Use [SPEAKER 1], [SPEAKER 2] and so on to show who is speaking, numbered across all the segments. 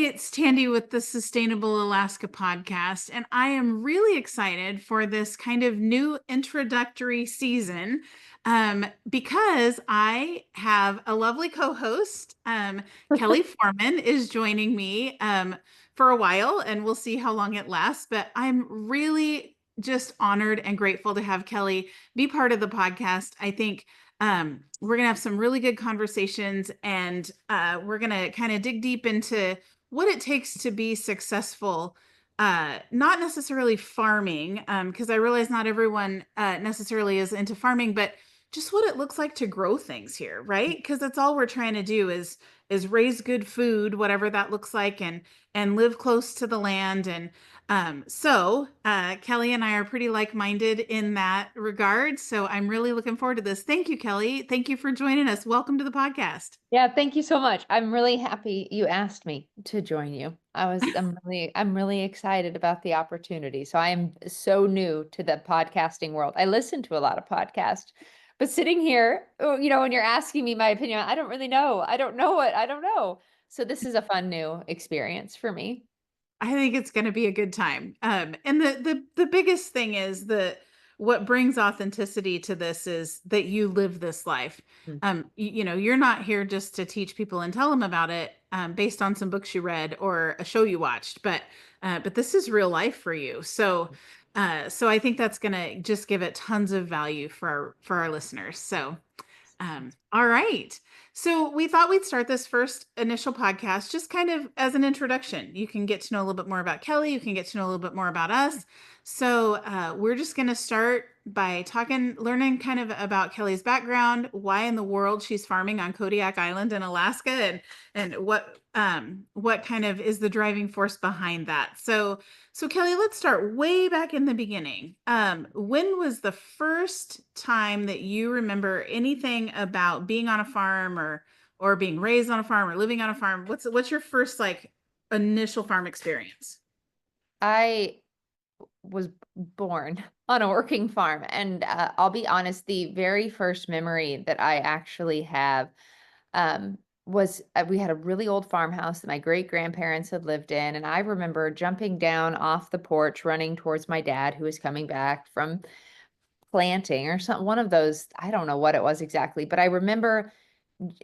[SPEAKER 1] it's Tandy with the Sustainable Alaska podcast, and I am really excited for this kind of new introductory season because I have a lovely co-host. Kelli Foreman is joining me for a while, and we'll see how long it lasts, but I'm really just honored and grateful to have Kelli be part of the podcast. I think we're going to have some really good conversations, and we're going to kind of dig deep into what it takes to be successful, not necessarily farming, because I realize not everyone necessarily is into farming, but just what it looks like to grow things here, right? Because that's all we're trying to do is raise good food, whatever that looks like, and live close to the land. And Kelli and I are pretty like-minded in that regard. So I'm really looking forward to this. Thank you, Kelli. Thank you for joining us. Welcome to the podcast.
[SPEAKER 2] Yeah, thank you so much. I'm really happy you asked me to join you. I'm really excited about the opportunity. So I am so new to the podcasting world. I listen to a lot of podcasts, but sitting here, when you're asking me my opinion, I don't really know. I don't know it. I don't know. So this is a fun new experience for me.
[SPEAKER 1] I think it's going to be a good time. And the biggest thing is that what brings authenticity to this is that you live this life.
[SPEAKER 2] Mm.
[SPEAKER 1] You're not here just to teach people and tell them about it based on some books you read or a show you watched, but this is real life for you. So I think that's going to just give it tons of value for our listeners. So all right. So we thought we'd start this first initial podcast just kind of as an introduction. You can get to know a little bit more about Kelli. You can get to know a little bit more about us. So we're just going to start by learning kind of about Kelli's background, why in the world she's farming on Kodiak Island in Alaska, and what kind of is the driving force behind that. So Kelli, let's start way back in the beginning. When was the first time that you remember anything about being on a farm or being raised on a farm or living on a farm? What's your first like initial farm experience?
[SPEAKER 2] I was born on a working farm. And I'll be honest, the very first memory that I actually have was we had a really old farmhouse that my great grandparents had lived in. And I remember jumping down off the porch, running towards my dad, who was coming back from planting or something, one of those. I don't know what it was exactly, but I remember,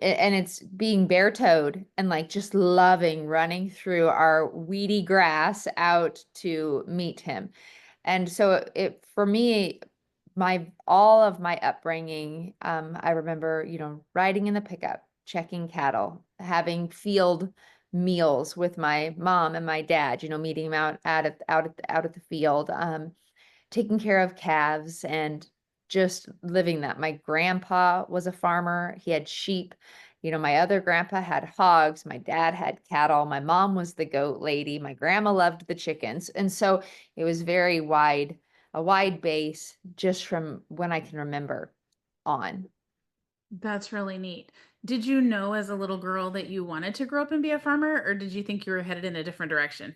[SPEAKER 2] and it's being bare-toed and like just loving running through our weedy grass out to meet him. And so it for me, my all of my upbringing, I remember, riding in the pickup, checking cattle, having field meals with my mom and my dad, meeting them out at the field, taking care of calves and just living that. My grandpa was a farmer. He had sheep. My other grandpa had hogs. My dad had cattle. My mom was the goat lady. My grandma loved the chickens. And so it was a wide base just from when I can remember on.
[SPEAKER 1] That's really neat. Did you know as a little girl that you wanted to grow up and be a farmer, or did you think you were headed in a different direction?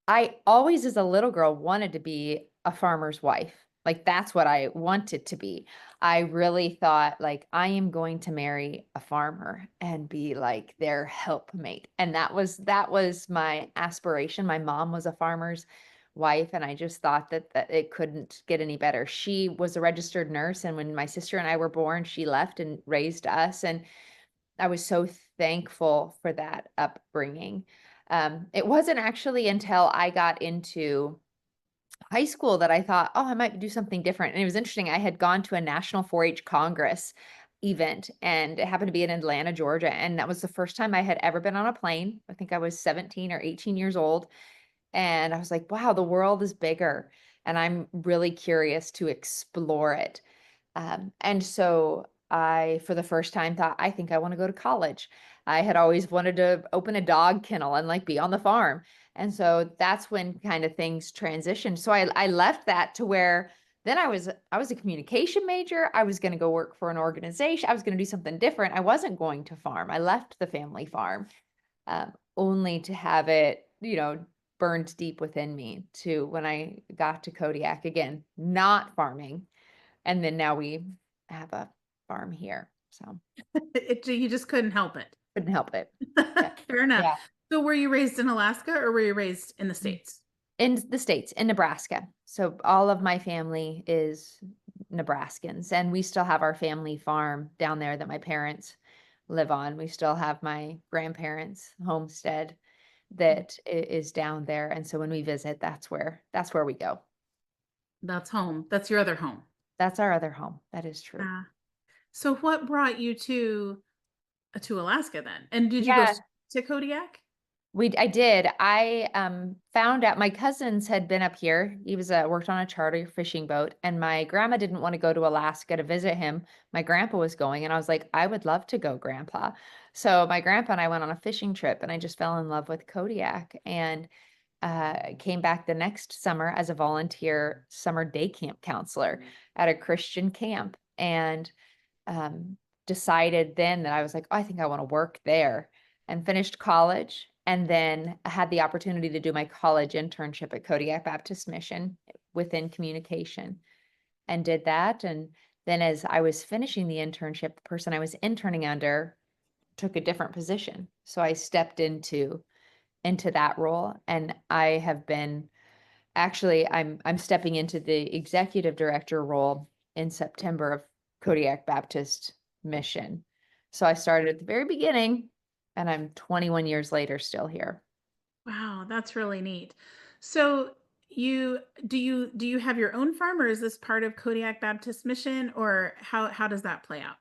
[SPEAKER 2] I always, as a little girl, wanted to be a farmer's wife. Like that's what I wanted to be. I really thought like I am going to marry a farmer and be like their helpmate. And that was my aspiration. My mom was a farmer's wife, and I just thought that it couldn't get any better. She was a registered nurse, and when my sister and I were born, she left and raised us. And I was so thankful for that upbringing. It wasn't actually until I got into high school that I thought, oh, I might do something different. And it was interesting. I had gone to a National 4-H Congress event, and it happened to be in Atlanta, Georgia. And that was the first time I had ever been on a plane. I think I was 17 or 18 years old. And I was like, wow, the world is bigger. And I'm really curious to explore it. And so I, for the first time, thought, I think I want to go to college. I had always wanted to open a dog kennel and like be on the farm. And so that's when kind of things transitioned. So I left that to where then I was a communication major. I was going to go work for an organization. I was going to do something different. I wasn't going to farm. I left the family farm, only to have it, burned deep within me to when I got to Kodiak again, not farming. And then now we have a farm here. So
[SPEAKER 1] You just couldn't help it.
[SPEAKER 2] couldn't help it. Yeah.
[SPEAKER 1] Fair enough.
[SPEAKER 2] Yeah.
[SPEAKER 1] So were you raised in Alaska or were you raised in the States?
[SPEAKER 2] In the States, in Nebraska. So all of my family is Nebraskans, and we still have our family farm down there that my parents live on. We still have my grandparents' homestead that is down there. And so when we visit, that's where we go.
[SPEAKER 1] That's home. That's your other home.
[SPEAKER 2] That's our other home. That is true.
[SPEAKER 1] Yeah. So what brought you to Alaska then? And did you go
[SPEAKER 2] Yeah.
[SPEAKER 1] to Kodiak?
[SPEAKER 2] I did. I found out my cousins had been up here. He was worked on a charter fishing boat, and my grandma didn't want to go to Alaska to visit him. My grandpa was going, and I was like, I would love to go, Grandpa. So my grandpa and I went on a fishing trip, and I just fell in love with Kodiak and came back the next summer as a volunteer summer day camp counselor at a Christian camp, and um, decided then that I was like, oh, I think I want to work there, and finished college. And then I had the opportunity to do my college internship at Kodiak Baptist Mission within communication and did that. And then as I was finishing the internship, the person I was interning under took a different position. So I stepped into that role, and I have been actually I'm stepping into the executive director role in September of Kodiak Baptist Mission. So I started at the very beginning, and I'm 21 years later still here.
[SPEAKER 1] Wow, that's really neat. So do you have your own farm or is this part of Kodiak Baptist Mission or how does that play out?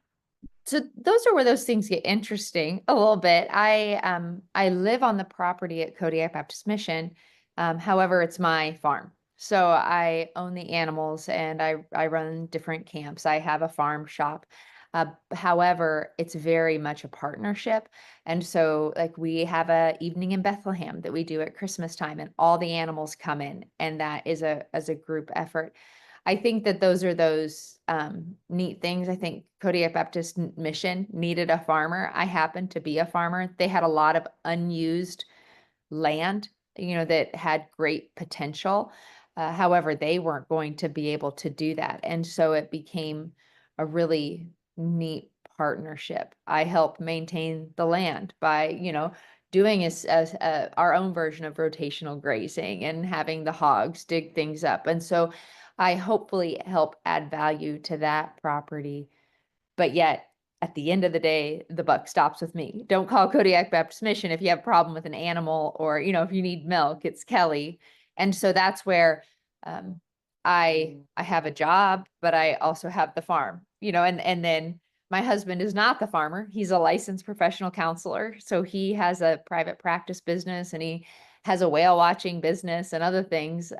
[SPEAKER 2] So those are where those things get interesting a little bit. I live on the property at Kodiak Baptist Mission. However, it's my farm. So I own the animals, and I run different camps. I have a farm shop. However, it's very much a partnership. And so like we have a evening in Bethlehem that we do at Christmas time, and all the animals come in, and that is a as a group effort. I think that those are those neat things. I think Kodiak Baptist Mission needed a farmer. I happen to be a farmer. They had a lot of unused land, that had great potential. However, they weren't going to be able to do that. And so it became a really neat partnership. I help maintain the land by, doing our own version of rotational grazing and having the hogs dig things up. And so I hopefully help add value to that property, but yet at the end of the day, the buck stops with me. Don't call Kodiak Baptist Mission if you have a problem with an animal, or, if you need milk, it's Kelli. And so that's where um, I have a job, but I also have the farm, and then my husband is not the farmer. He's a licensed professional counselor. So he has a private practice business, and he has a whale watching business and other things.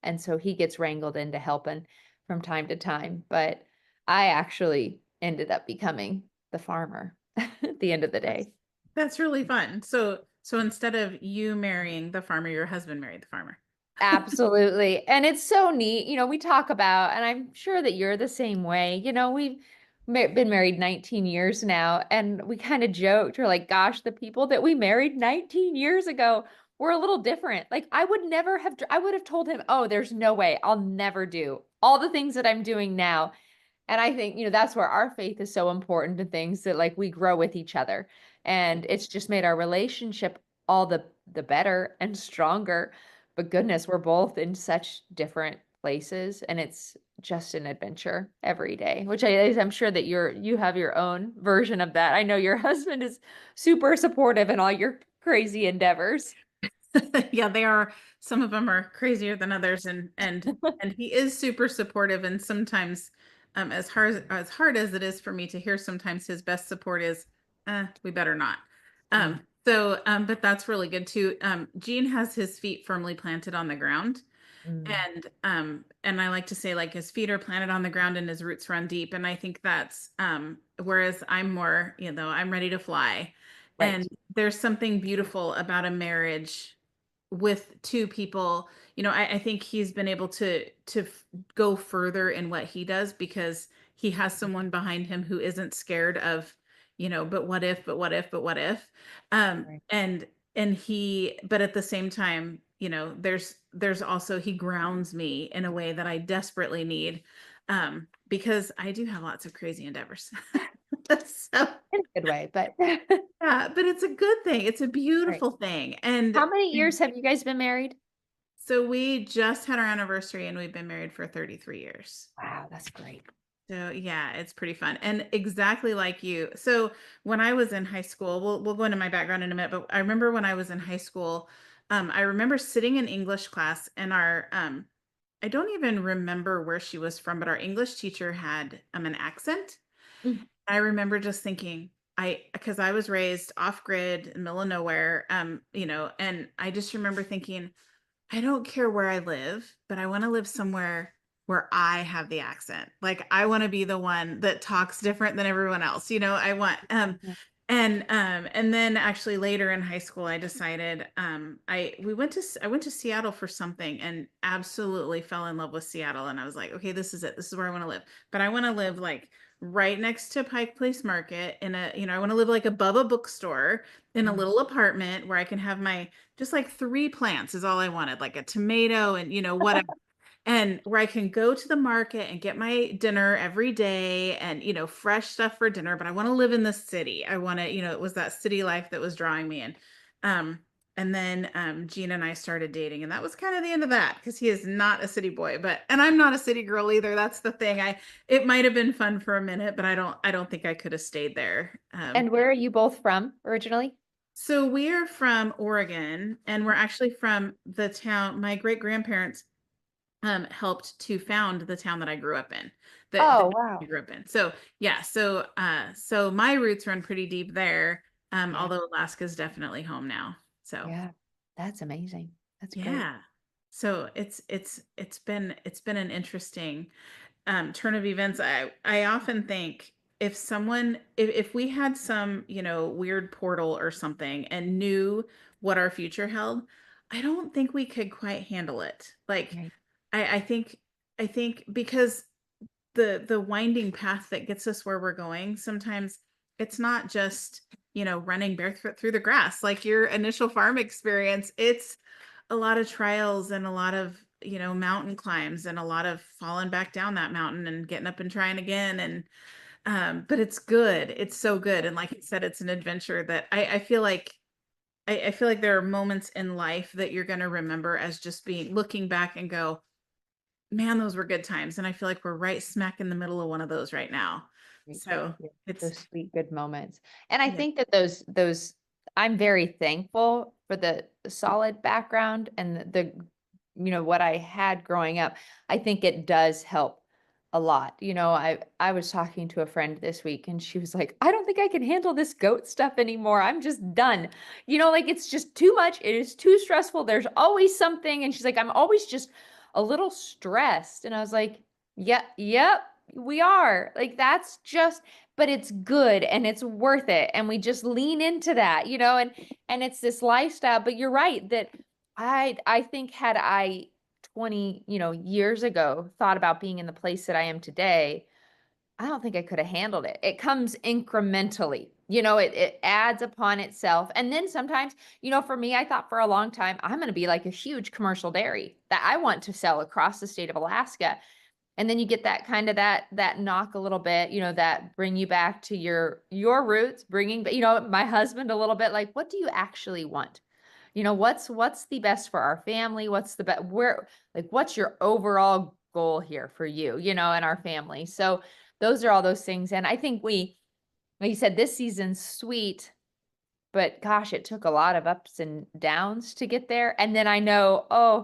[SPEAKER 2] And so he gets wrangled into helping from time to time. But I actually ended up becoming the farmer at the end of the
[SPEAKER 1] That's
[SPEAKER 2] day.
[SPEAKER 1] that's really fun. So instead of you marrying the farmer, your husband married the farmer.
[SPEAKER 2] Absolutely. And it's so neat. We talk about, and I'm sure that you're the same way. We've been married 19 years now, and we kind of joked, we're like, gosh, the people that we married 19 years ago were a little different. Like, I would have told him, oh, there's no way I'll never do all the things that I'm doing now. And I think, that's where our faith is so important to things that like we grow with each other. And it's just made our relationship all the better and stronger. But goodness, we're both in such different places, and it's just an adventure every day, which I'm sure that you have your own version of that. I know your husband is super supportive in all your crazy endeavors.
[SPEAKER 1] Yeah, they are. Some of them are crazier than others, and he is super supportive. And sometimes, as hard as it is for me to hear, sometimes his best support is, we better not.
[SPEAKER 2] Mm,
[SPEAKER 1] But that's really good too. Gene has his feet firmly planted on the ground,
[SPEAKER 2] mm,
[SPEAKER 1] and I like to say like his feet are planted on the ground and his roots run deep. And I think that's whereas I'm more, I'm ready to fly.
[SPEAKER 2] right.
[SPEAKER 1] And there's something beautiful about a marriage with two people. I think he's been able to go further in what he does because he has someone behind him who isn't scared of, but what if, but what if, but what if.
[SPEAKER 2] Right.
[SPEAKER 1] But at the same time, there's also he grounds me in a way that I desperately need, because I do have lots of crazy endeavors. So,
[SPEAKER 2] In a good way, but
[SPEAKER 1] yeah, but it's a good thing. It's a
[SPEAKER 2] right.
[SPEAKER 1] beautiful thing.
[SPEAKER 2] How many years have you guys been married?
[SPEAKER 1] So we just had our anniversary and we've been married for 33 years.
[SPEAKER 2] Wow, that's great.
[SPEAKER 1] So yeah, it's pretty fun. And exactly like you. So when I was in high school, we'll go into my background in a minute, but I remember when I was in high school, I remember sitting in English class and our I don't even remember where she was from, but our English teacher had an accent.
[SPEAKER 2] Mm,
[SPEAKER 1] I remember just thinking, because I was raised off grid in the middle of nowhere, and I just remember thinking, I don't care where I live, but I want to live somewhere where I have the accent. Like I want to be the one that talks different than everyone else. I want
[SPEAKER 2] mhm,
[SPEAKER 1] and then actually later in high school I decided I went to Seattle for something and absolutely fell in love with Seattle and I was like, okay, this is it. This is where I want to live. But I want to live like right next to Pike Place Market in I want to live like above a bookstore in a
[SPEAKER 2] mhm,
[SPEAKER 1] little apartment where I can have my just like three plants is all I wanted, like a tomato and whatever. And where I can go to the market and get my dinner every day and fresh stuff for dinner, but I want to live in the city. I want to, it was that city life that was drawing me in. Um and then Gina and I started dating and that was kind of the end of that because he is not a city boy, but and I'm not a city girl either. That's the thing. It might have been fun for a minute, but I don't think I could have stayed there.
[SPEAKER 2] And where are you both from originally?
[SPEAKER 1] So we are from Oregon, and we're actually from the town. My great grandparents helped to found the town that I grew up in, that
[SPEAKER 2] Oh,
[SPEAKER 1] I
[SPEAKER 2] wow.
[SPEAKER 1] grew up in. So yeah, so my roots run pretty deep there.
[SPEAKER 2] Yeah,
[SPEAKER 1] Although Alaska is definitely home now. So
[SPEAKER 2] yeah. That's amazing. That's great.
[SPEAKER 1] yeah, so it's been an interesting turn of events. I often think if we had some weird portal or something and knew what our future held, I don't think we could quite handle it. Like
[SPEAKER 2] Right.
[SPEAKER 1] I think because the winding path that gets us where we're going, sometimes it's not just running barefoot through the grass like your initial farm experience. It's a lot of trials and a lot of mountain climbs and a lot of falling back down that mountain and getting up and trying again. And but it's good, it's so good. And like I said, it's an adventure that I feel like I feel like there are moments in life that you're going to remember as just being looking back and go, man, those were good times. And I feel like we're right smack in the middle of one of those right now.
[SPEAKER 2] Right.
[SPEAKER 1] So
[SPEAKER 2] Yeah,
[SPEAKER 1] it's,
[SPEAKER 2] those sweet, good moments. And I
[SPEAKER 1] yeah.
[SPEAKER 2] think that those I'm very thankful for the solid background and what I had growing up. I think it does help a lot. I was talking to a friend this week and she was like, I don't think I can handle this goat stuff anymore. I'm just done. Like it's just too much. It is too stressful. There's always something. And she's like, I'm always just a little stressed. And I was like, yeah, yep, we are. Like that's just, but it's good and it's worth it. And we just lean into that, and it's this lifestyle. But you're right that I think had I 20, years ago thought about being in the place that I am today, I don't think I could have handled it. It comes incrementally. It adds upon itself. And then sometimes, for me, I thought for a long time, I'm going to be like a huge commercial dairy that I want to sell across the state of Alaska. And then you get that kind of that knock a little bit, that bring you back to your roots, bringing, my husband a little bit like, what do you actually want? What's the best for our family? What's the best what's your overall goal here for you, and our family? So those are all those things. And I think like you said, this season's sweet, but gosh, it took a lot of ups and downs to get there. And then I know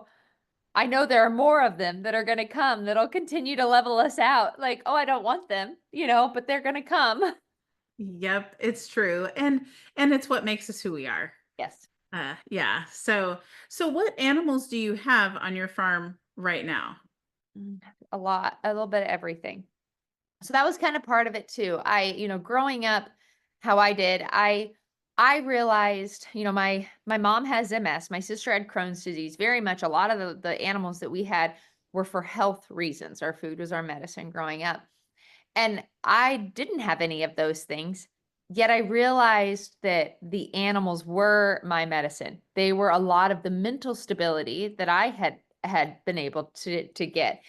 [SPEAKER 2] there are more of them that are going to come that'll continue to level us out. Like, oh, I don't want them, but they're going to come.
[SPEAKER 1] Yep, it's true. And it's what makes us who we are.
[SPEAKER 2] Yes.
[SPEAKER 1] Yeah. So what animals do you have on your farm right now?
[SPEAKER 2] A lot, a little bit of everything. So that was kind of part of it too. Growing up how I did, I realized, my mom has MS, my sister had Crohn's disease. Very much a lot of the animals that we had were for health reasons. Our food was our medicine growing up. And I didn't have any of those things. Yet I realized that the animals were my medicine. They were a lot of the mental stability that I had been able to get.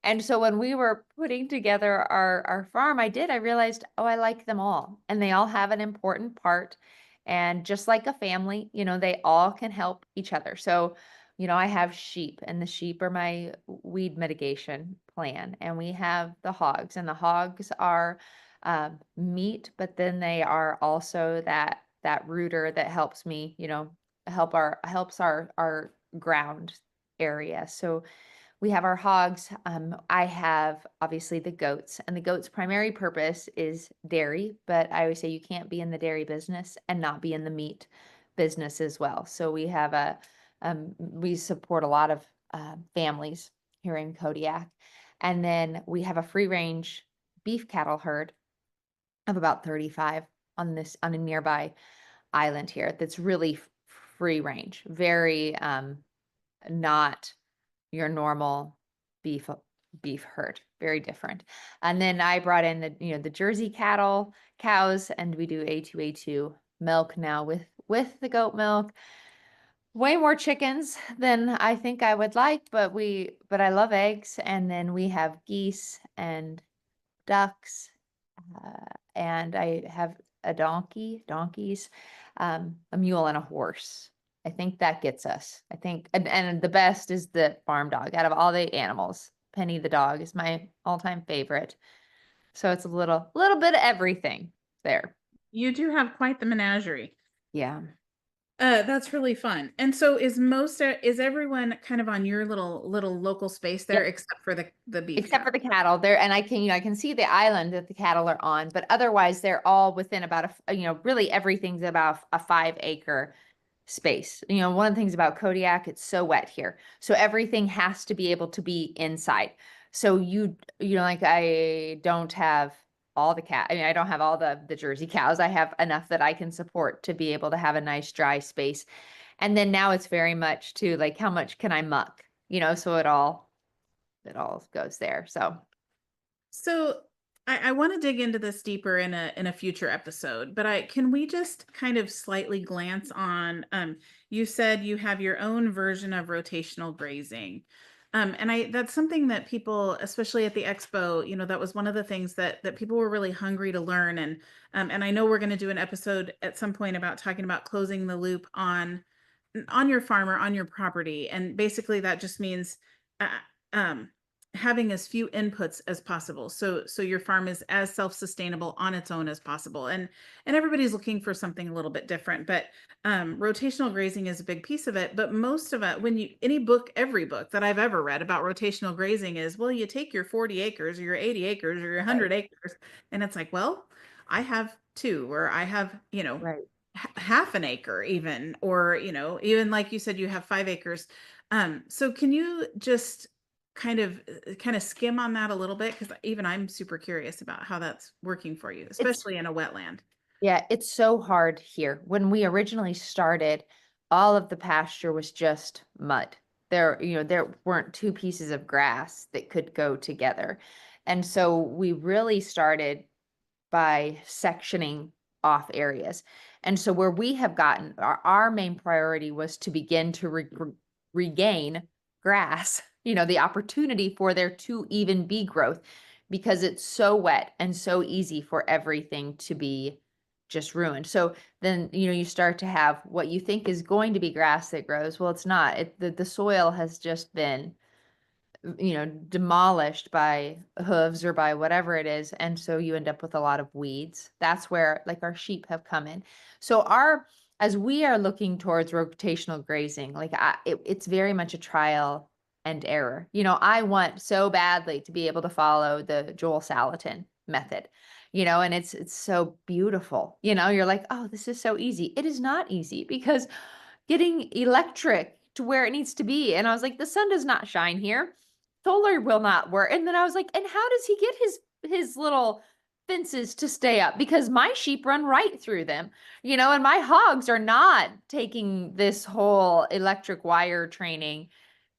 [SPEAKER 2] And so when we were putting together our farm, I realized, oh, I like them all, and they all have an important part. And just like a family, they all can help each other. So, I have sheep, and the sheep are my weed mitigation plan. And we have the hogs, and the hogs are meat, but then they are also that rooter that helps me, helps our ground area. So we have our hogs. I have obviously the goats, and the goats' primary purpose is dairy, but I always say you can't be in the dairy business and not be in the meat business as well. So we support a lot of families here in Kodiak. And then we have a free range beef cattle herd of about 35 on a nearby island here that's really free range, very not your normal beef beef herd, very different. And then I brought in the Jersey cows, and we do A2 milk now with the goat milk. Way more chickens than I think I would like, but I love eggs. And then we have geese and ducks, and I have donkeys, a mule and a horse. I think that gets us. I think, and the best is the farm dog out of all the animals. Penny the dog is my all-time favorite. So it's a little bit of everything there.
[SPEAKER 1] You do have quite the menagerie.
[SPEAKER 2] Yeah.
[SPEAKER 1] That's really fun. And so is everyone kind of on your little local space there,
[SPEAKER 2] Yep.
[SPEAKER 1] except for the beef
[SPEAKER 2] Except
[SPEAKER 1] cow?
[SPEAKER 2] for the cattle there, and I can see the island that the cattle are on, but otherwise they're all within about really everything's about a 5 acre space. One of the things about Kodiak, it's so wet here. So everything has to be able to be inside. So like I don't have all the cat. I mean, I don't have all the Jersey cows. I have enough that I can support to be able to have a nice dry space. And then now it's very much to like, how much can I muck? So it all goes there. So
[SPEAKER 1] So I want to dig into this deeper in a future episode, but I can we just kind of slightly glance on you said you have your own version of rotational grazing. And that's something that people, especially at the expo, that was one of the things that people were really hungry to learn. And I know we're going to do an episode at some point about talking about closing the loop on your farm or on your property. And basically that just means uh, um having as few inputs as possible, so your farm is as self-sustainable on its own as possible. And everybody's looking for something a little bit different, but rotational grazing is a big piece of it. But most of it, when you every book that I've ever read about rotational grazing is, well, you take your 40 acres or your 80 acres or your
[SPEAKER 2] right,
[SPEAKER 1] 100 acres, and it's like, well, I have two, or I have
[SPEAKER 2] right.
[SPEAKER 1] half an acre even, or even like you said, you have 5 acres. So can you just kind of skim on that a little bit, because even I'm super curious about how that's working for you,
[SPEAKER 2] It's
[SPEAKER 1] especially in a wetland.
[SPEAKER 2] Yeah, it's so hard here. When we originally started, all of the pasture was just mud. There weren't two pieces of grass that could go together. And so we really started by sectioning off areas. And so where we have gotten, our main priority was to begin to regain grass, the opportunity for there to even be growth, because it's so wet and so easy for everything to be just ruined. So then, you start to have what you think is going to be grass that grows. Well, it's not. The soil has just been demolished by hooves or by whatever it is. And so you end up with a lot of weeds. That's where like our sheep have come in. So as we are looking towards rotational grazing, like it's very much a trial and error. I want so badly to be able to follow the Joel Salatin method, and it's so beautiful. You're like, oh, this is so easy. It is not easy, because getting electric to where it needs to be. And I was like, the sun does not shine here. Solar will not work. And then I was like, and how does he get his little fences to stay up? Because my sheep run right through them, and my hogs are not taking this whole electric wire training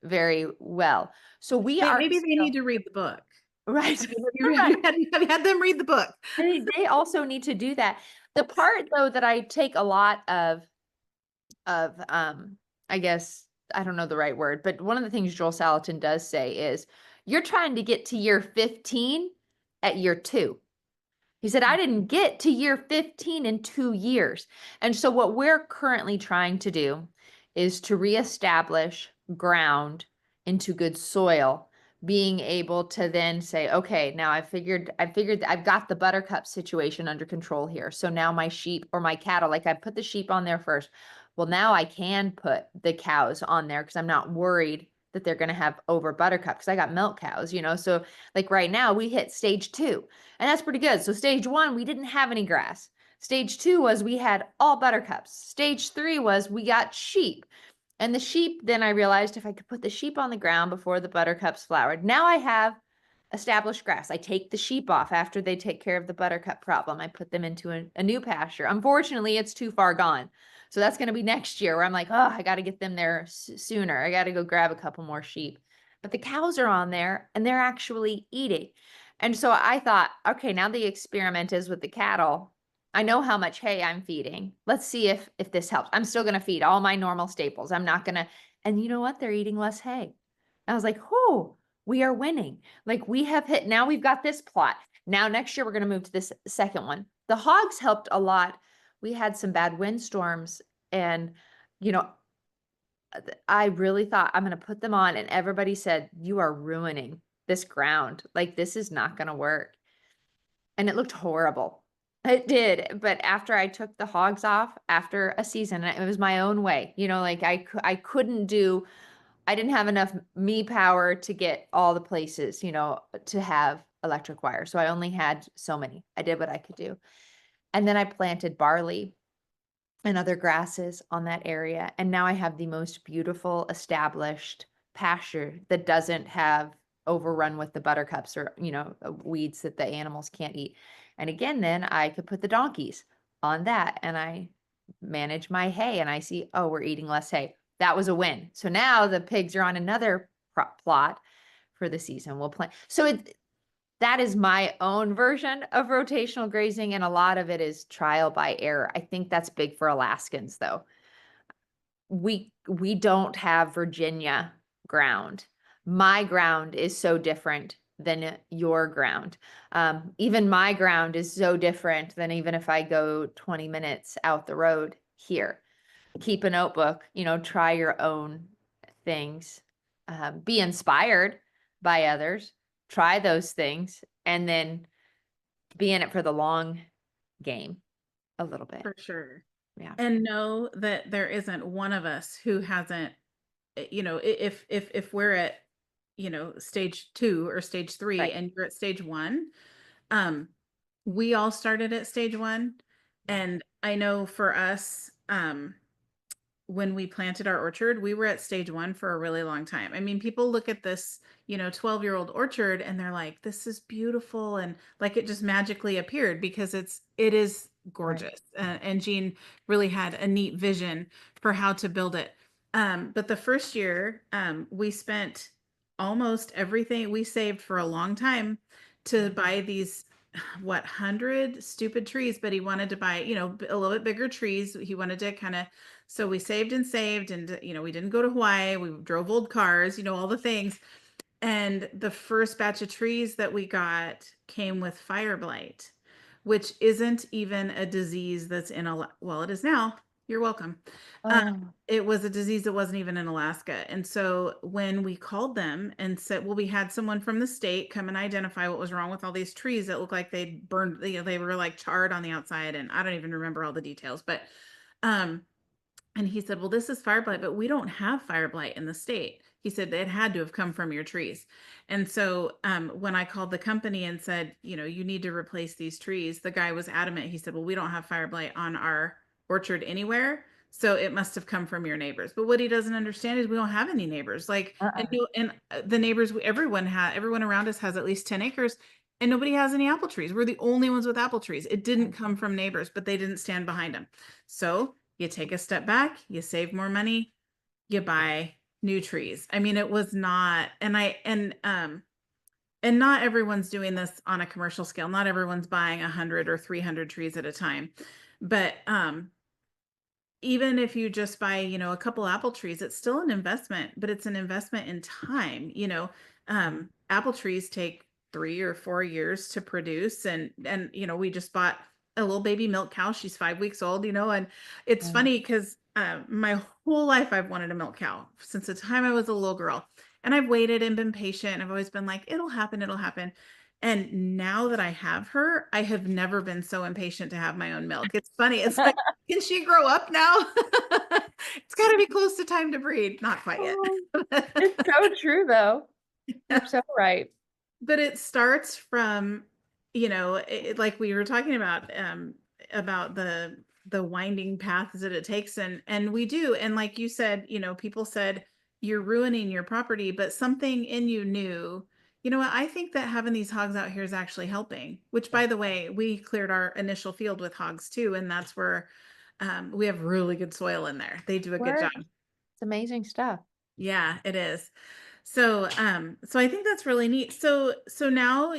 [SPEAKER 2] very well. So we are
[SPEAKER 1] Maybe they need
[SPEAKER 2] still
[SPEAKER 1] to read the book.
[SPEAKER 2] right.
[SPEAKER 1] Have you had them read the book?
[SPEAKER 2] They also need to do that. The part though that I take a lot of I guess I don't know the right word, but one of the things Joel Salatin does say is You're trying to get to year 15 at year 2. He said, I didn't get to year 15 in 2 years. And so what we're currently trying to do is to reestablish ground into good soil, being able to then say, okay, now I've got the buttercup situation under control here. So now my sheep or my cattle, like I put the sheep on there first. Well, now I can put the cows on there because I'm not worried that they're going to have over buttercup because I got milk cows, So like right now we hit stage 2 and that's pretty good. So stage 1, we didn't have any grass. Stage 2 was we had all buttercups. Stage 3 was we got sheep. And the sheep, then I realized if I could put the sheep on the ground before the buttercups flowered, now I have established grass. I take the sheep off after they take care of the buttercup problem. I put them into a new pasture. Unfortunately, it's too far gone. So that's going to be next year where I'm like, oh, I got to get them there sooner. I got to go grab a couple more sheep. But the cows are on there and they're actually eating. And so I thought, okay, now the experiment is with the cattle. I know how much hay I'm feeding. Let's see if this helps. I'm still going to feed all my normal staples. I'm not going to, and you know what? They're eating less hay. I was like, oh, we are winning. Like we have hit, now we've got this plot. Now next year we're going to move to this second one. The hogs helped a lot. We had some bad windstorms and, you know, I really thought I'm going to put them on and everybody said, you are ruining this ground. Like this is not going to work. And it looked horrible. It did. But after I took the hogs off after a season, it was my own way, like I couldn't do, I didn't have enough me power to get all the places, to have electric wire. So I only had so many. I did what I could do. And then I planted barley and other grasses on that area. And now I have the most beautiful established pasture that doesn't have overrun with the buttercups or, weeds that the animals can't eat. And again, then I could put the donkeys on that and I manage my hay and I see, oh, we're eating less hay. That was a win. So now the pigs are on another plot for the season. We'll plant. So that is my own version of rotational grazing, and a lot of it is trial by error. I think that's big for Alaskans, though. We don't have Virginia ground. My ground is so different than your ground. Even my ground is so different than even if I go 20 minutes out the road here. Keep a notebook, try your own things. Be inspired by others, try those things, and then be in it for the long game a little bit.
[SPEAKER 1] For sure.
[SPEAKER 2] Yeah.
[SPEAKER 1] And know that there isn't one of us who hasn't, if we're at, stage 2 or stage 3
[SPEAKER 2] Right.
[SPEAKER 1] and you're at stage 1, um, we all started at stage 1. And I know for us, when we planted our orchard, we were at stage 1 for a really long time. I mean, people look at this, 12-year-old orchard and they're like, this is beautiful. And like it just magically appeared because it is gorgeous. And Jean really had a neat vision for how to build it. But the first year, we spent almost everything we saved for a long time to buy these 100 stupid trees, but he wanted to buy, a little bit bigger trees. He wanted to kind of, so we saved and saved and, we didn't go to Hawaii. We drove old cars, all the things. And the first batch of trees that we got came with fire blight, which isn't even a disease that's in well, it is now. You're welcome.
[SPEAKER 2] Oh,
[SPEAKER 1] It was a disease that wasn't even in Alaska. And so when we called them and said, well, we had someone from the state come and identify what was wrong with all these trees that looked like they burned, they were like charred on the outside. And I don't even remember all the details, but, and he said, well, this is fire blight, but we don't have fire blight in the state. He said it had to have come from your trees. And so when I called the company and said, you need to replace these trees, the guy was adamant. He said, well, we don't have fire blight on our orchard anywhere. So it must have come from your neighbors. But what he doesn't understand is we don't have any neighbors. Like, and the neighbors, everyone around us has at least 10 acres and nobody has any apple trees. We're the only ones with apple trees. It didn't come from neighbors, but they didn't stand behind them. So you take a step back, you save more money, you buy new trees. I mean, it was not, and not everyone's doing this on a commercial scale. Not everyone's buying 100 or 300 trees at a time, but even if you just buy, a couple apple trees, it's still an investment, but it's an investment in time. Apple trees take 3 or 4 years to produce, and we just bought a little baby milk cow. She's 5 weeks old, and it's
[SPEAKER 2] Yeah.
[SPEAKER 1] funny because my whole life I've wanted a milk cow since the time I was a little girl, and I've waited and been patient. I've always been like, it'll happen, it'll happen. And now that I have her, I have never been so impatient to have my own milk. It's funny. It's like, can she grow up now? It's got to be close to time to breed. Not quite yet.
[SPEAKER 2] Oh, it's so true though. You're so right.
[SPEAKER 1] But it starts from, like we were talking about the winding paths that it takes, and we do. And like you said, people said you're ruining your property, but something in you knew, what, I think that having these hogs out here is actually helping, which
[SPEAKER 2] Yeah.
[SPEAKER 1] by the way, we cleared our initial field with hogs too. And that's where we have really good soil in there. They do a good
[SPEAKER 2] Work.
[SPEAKER 1] job.
[SPEAKER 2] It's amazing stuff.
[SPEAKER 1] Yeah, it is. So I think that's really neat. So now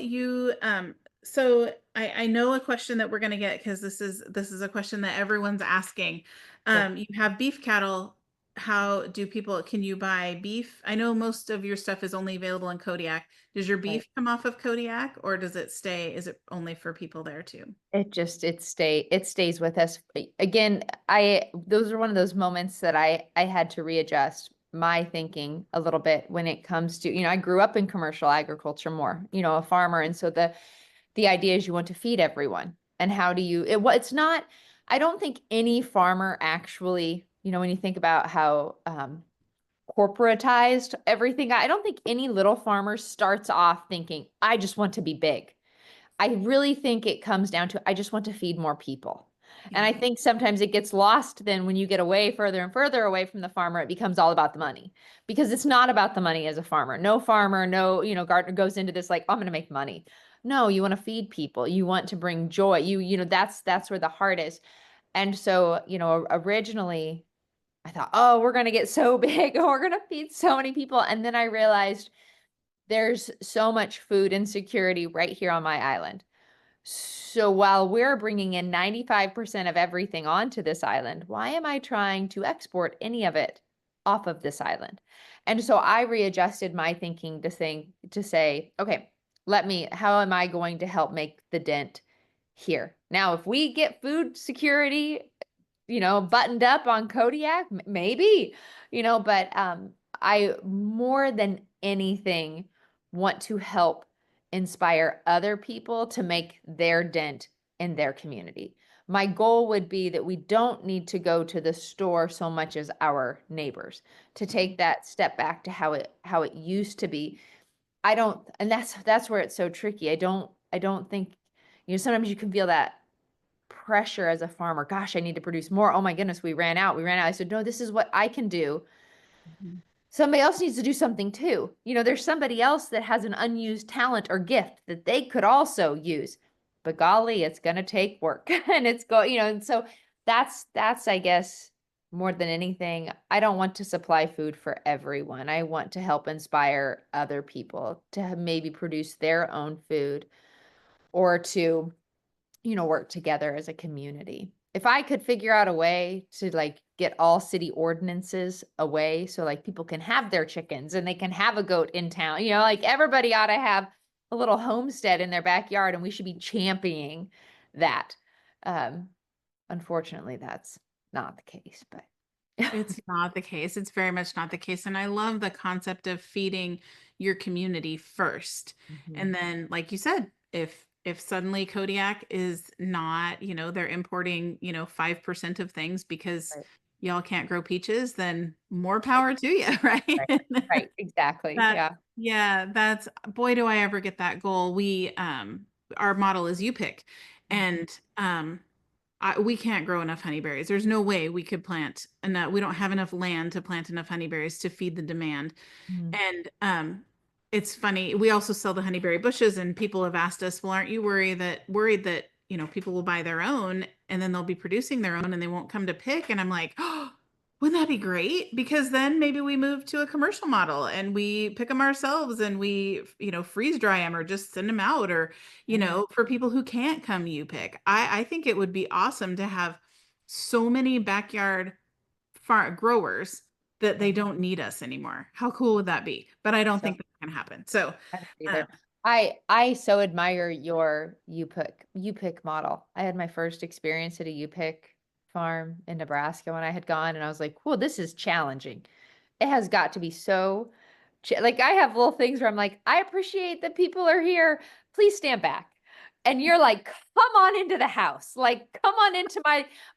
[SPEAKER 1] so I know a question that we're going to get, because this is a question that everyone's asking.
[SPEAKER 2] Yeah.
[SPEAKER 1] You have beef cattle. How do people, can you buy beef? I know most of your stuff is only available in Kodiak. Does your
[SPEAKER 2] Right.
[SPEAKER 1] beef come off of Kodiak, or is it only for people there too?
[SPEAKER 2] It stays with us. Again, I those are one of those moments that I had to readjust my thinking a little bit when it comes to, I grew up in commercial agriculture more, a farmer. And so the idea is you want to feed everyone. And how do you, it's not, I don't think any farmer actually, when you think about how corporatized everything, I don't think any little farmer starts off thinking, I just want to be big. I really think it comes down to, I just want to feed more people. And
[SPEAKER 1] Yeah.
[SPEAKER 2] I think sometimes it gets lost then when you get away further and further away from the farmer, it becomes all about the money, because it's not about the money as a farmer. No farmer, no, gardener goes into this like, I'm going to make money. No, you want to feed people. You want to bring joy. That's where the heart is. And so, originally I thought, oh, we're going to get so big. We're going to feed so many people. And then I realized there's so much food insecurity right here on my island. So while we're bringing in 95% of everything onto this island, why am I trying to export any of it off of this island? And so I readjusted my thinking to say, okay, how am I going to help make the dent here? Now, if we get food security, buttoned up on Kodiak, maybe, but I more than anything want to help inspire other people to make their dent in their community. My goal would be that we don't need to go to the store so much as our neighbors, to take that step back to how it used to be. I don't, and that's where it's so tricky. I don't think, sometimes you can feel that pressure as a farmer. Gosh, I need to produce more. Oh my goodness, we ran out. We ran out. I said, no, this is what I can do.
[SPEAKER 1] Mhm.
[SPEAKER 2] Somebody else needs to do something too. There's somebody else that has an unused talent or gift that they could also use. But golly, it's going to take work and and so that's, I guess, more than anything, I don't want to supply food for everyone. I want to help inspire other people to maybe produce their own food, or to work together as a community. If I could figure out a way to like get all city ordinances away so like people can have their chickens and they can have a goat in town, like everybody ought to have a little homestead in their backyard, and we should be championing that. Um, Unfortunately, that's not the case, but
[SPEAKER 1] It's not the case. It's very much not the case. And I love the concept of feeding your community first.
[SPEAKER 2] Mhm.
[SPEAKER 1] And then, like you said, if suddenly Kodiak is not, they're importing, 5% of things because
[SPEAKER 2] Right,
[SPEAKER 1] y'all can't grow peaches, then more power to you, right?
[SPEAKER 2] right, right, exactly.
[SPEAKER 1] That,
[SPEAKER 2] Yeah.
[SPEAKER 1] yeah, that's, boy, do I ever get that goal. Our model is you pick.
[SPEAKER 2] Mhm.
[SPEAKER 1] And we can't grow enough honeyberries. There's no way we could plant enough. We don't have enough land to plant enough honeyberries to feed the demand.
[SPEAKER 2] Mhm.
[SPEAKER 1] And it's funny. We also sell the honeyberry bushes, and people have asked us, "Well, aren't you worried that people will buy their own, and then they'll be producing their own, and they won't come to pick?" And I'm like, "Oh, wouldn't that be great? Because then maybe we move to a commercial model and we pick them ourselves, and we, freeze dry them or just send them out, or,
[SPEAKER 2] Right.
[SPEAKER 1] for people who can't come you pick." I think it would be awesome to have so many backyard growers that they don't need us anymore. How cool would that be? But I don't
[SPEAKER 2] So
[SPEAKER 1] think that can happen. So,
[SPEAKER 2] I don't
[SPEAKER 1] um,
[SPEAKER 2] either. I so admire your U-pick model. I had my first experience at a U-pick farm in Nebraska when I had gone, and I was like, "Whoa, this is challenging." It has got to be so like I have little things where I'm like, "I appreciate that people are here. Please stand back." And you're like, "Come on into the house. Like, come on into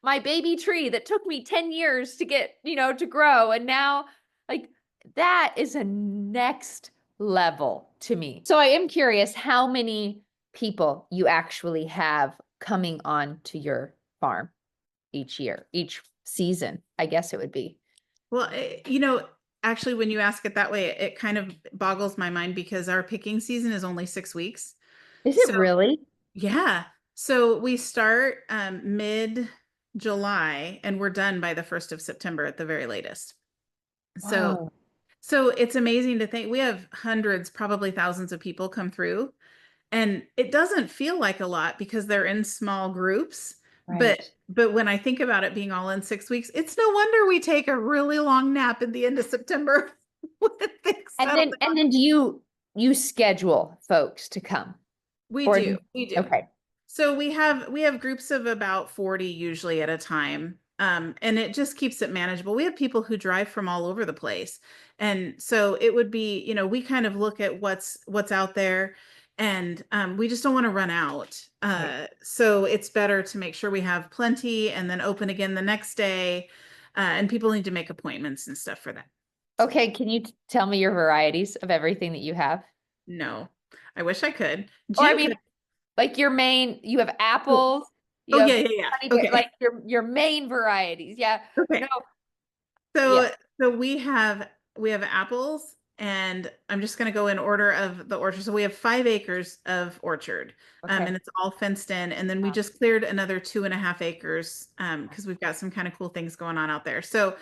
[SPEAKER 2] my baby tree that took me 10 years to get, to grow. And now like that is a next level to me." So I am curious how many people you actually have coming on to your farm each year, each season, I guess it would be.
[SPEAKER 1] well, actually, when you ask it that way, it kind of boggles my mind because our picking season is only 6 weeks.
[SPEAKER 2] Is it
[SPEAKER 1] So,
[SPEAKER 2] really?
[SPEAKER 1] yeah. So we start mid-July and we're done by the 1st of September at the very latest. So
[SPEAKER 2] Wow.
[SPEAKER 1] so it's amazing to think we have hundreds, probably thousands of people come through. And it doesn't feel like a lot because they're in small groups. But
[SPEAKER 2] Right.
[SPEAKER 1] but when I think about it being all in 6 weeks, it's no wonder we take a really long nap at the end of September when things settle down.
[SPEAKER 2] And then do you schedule folks to come?
[SPEAKER 1] We
[SPEAKER 2] Or
[SPEAKER 1] do. We do.
[SPEAKER 2] okay.
[SPEAKER 1] So we have groups of about 40 usually at a time. And it just keeps it manageable. We have people who drive from all over the place. And so it would be, we kind of look at what's out there and we just don't want to run out.
[SPEAKER 2] Right.
[SPEAKER 1] So it's better to make sure we have plenty and then open again the next day. And people need to make appointments and stuff for that. So
[SPEAKER 2] Okay, can you tell me your varieties of everything that you have?
[SPEAKER 1] no, I wish I could.
[SPEAKER 2] Or I
[SPEAKER 1] Gene
[SPEAKER 2] mean,
[SPEAKER 1] could.
[SPEAKER 2] like your main, you have
[SPEAKER 1] Oh,
[SPEAKER 2] apples,
[SPEAKER 1] oh
[SPEAKER 2] you
[SPEAKER 1] yeah,
[SPEAKER 2] have
[SPEAKER 1] yeah, yeah.
[SPEAKER 2] honey,
[SPEAKER 1] Okay.
[SPEAKER 2] like your main varieties. Yeah. No,
[SPEAKER 1] Okay.
[SPEAKER 2] yeah.
[SPEAKER 1] So we have apples, and I'm just going to go in order of the orchard. So we have 5 acres of orchard,
[SPEAKER 2] Okay.
[SPEAKER 1] and it's all fenced in. And then we
[SPEAKER 2] Wow.
[SPEAKER 1] just cleared another 2.5 acres, because we've got some kind of cool things going on out there. So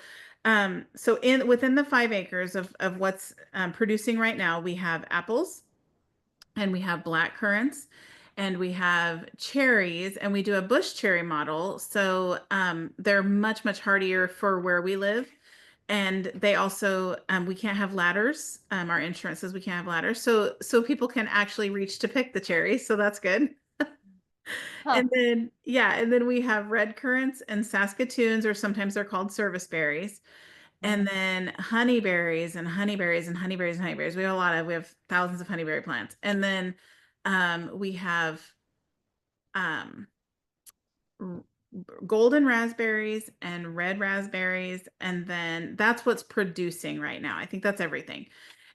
[SPEAKER 1] in within the 5 acres of what's producing right now, we have apples, and we have black currants, and we have cherries, and we do a bush cherry model. So they're much hardier for where we live. And they also, we can't have ladders. Our insurance says we can't have ladders. So people can actually reach to pick the cherries. So that's good.
[SPEAKER 2] Huh.
[SPEAKER 1] And then, yeah, and then we have red currants and Saskatoons, or sometimes they're called service berries.
[SPEAKER 2] Wow.
[SPEAKER 1] And then honeyberries and honeyberries and honeyberries and honeyberries. We have thousands of honeyberry plants. And then we have um, r- golden raspberries and red raspberries. And then that's what's producing right now. I think that's everything.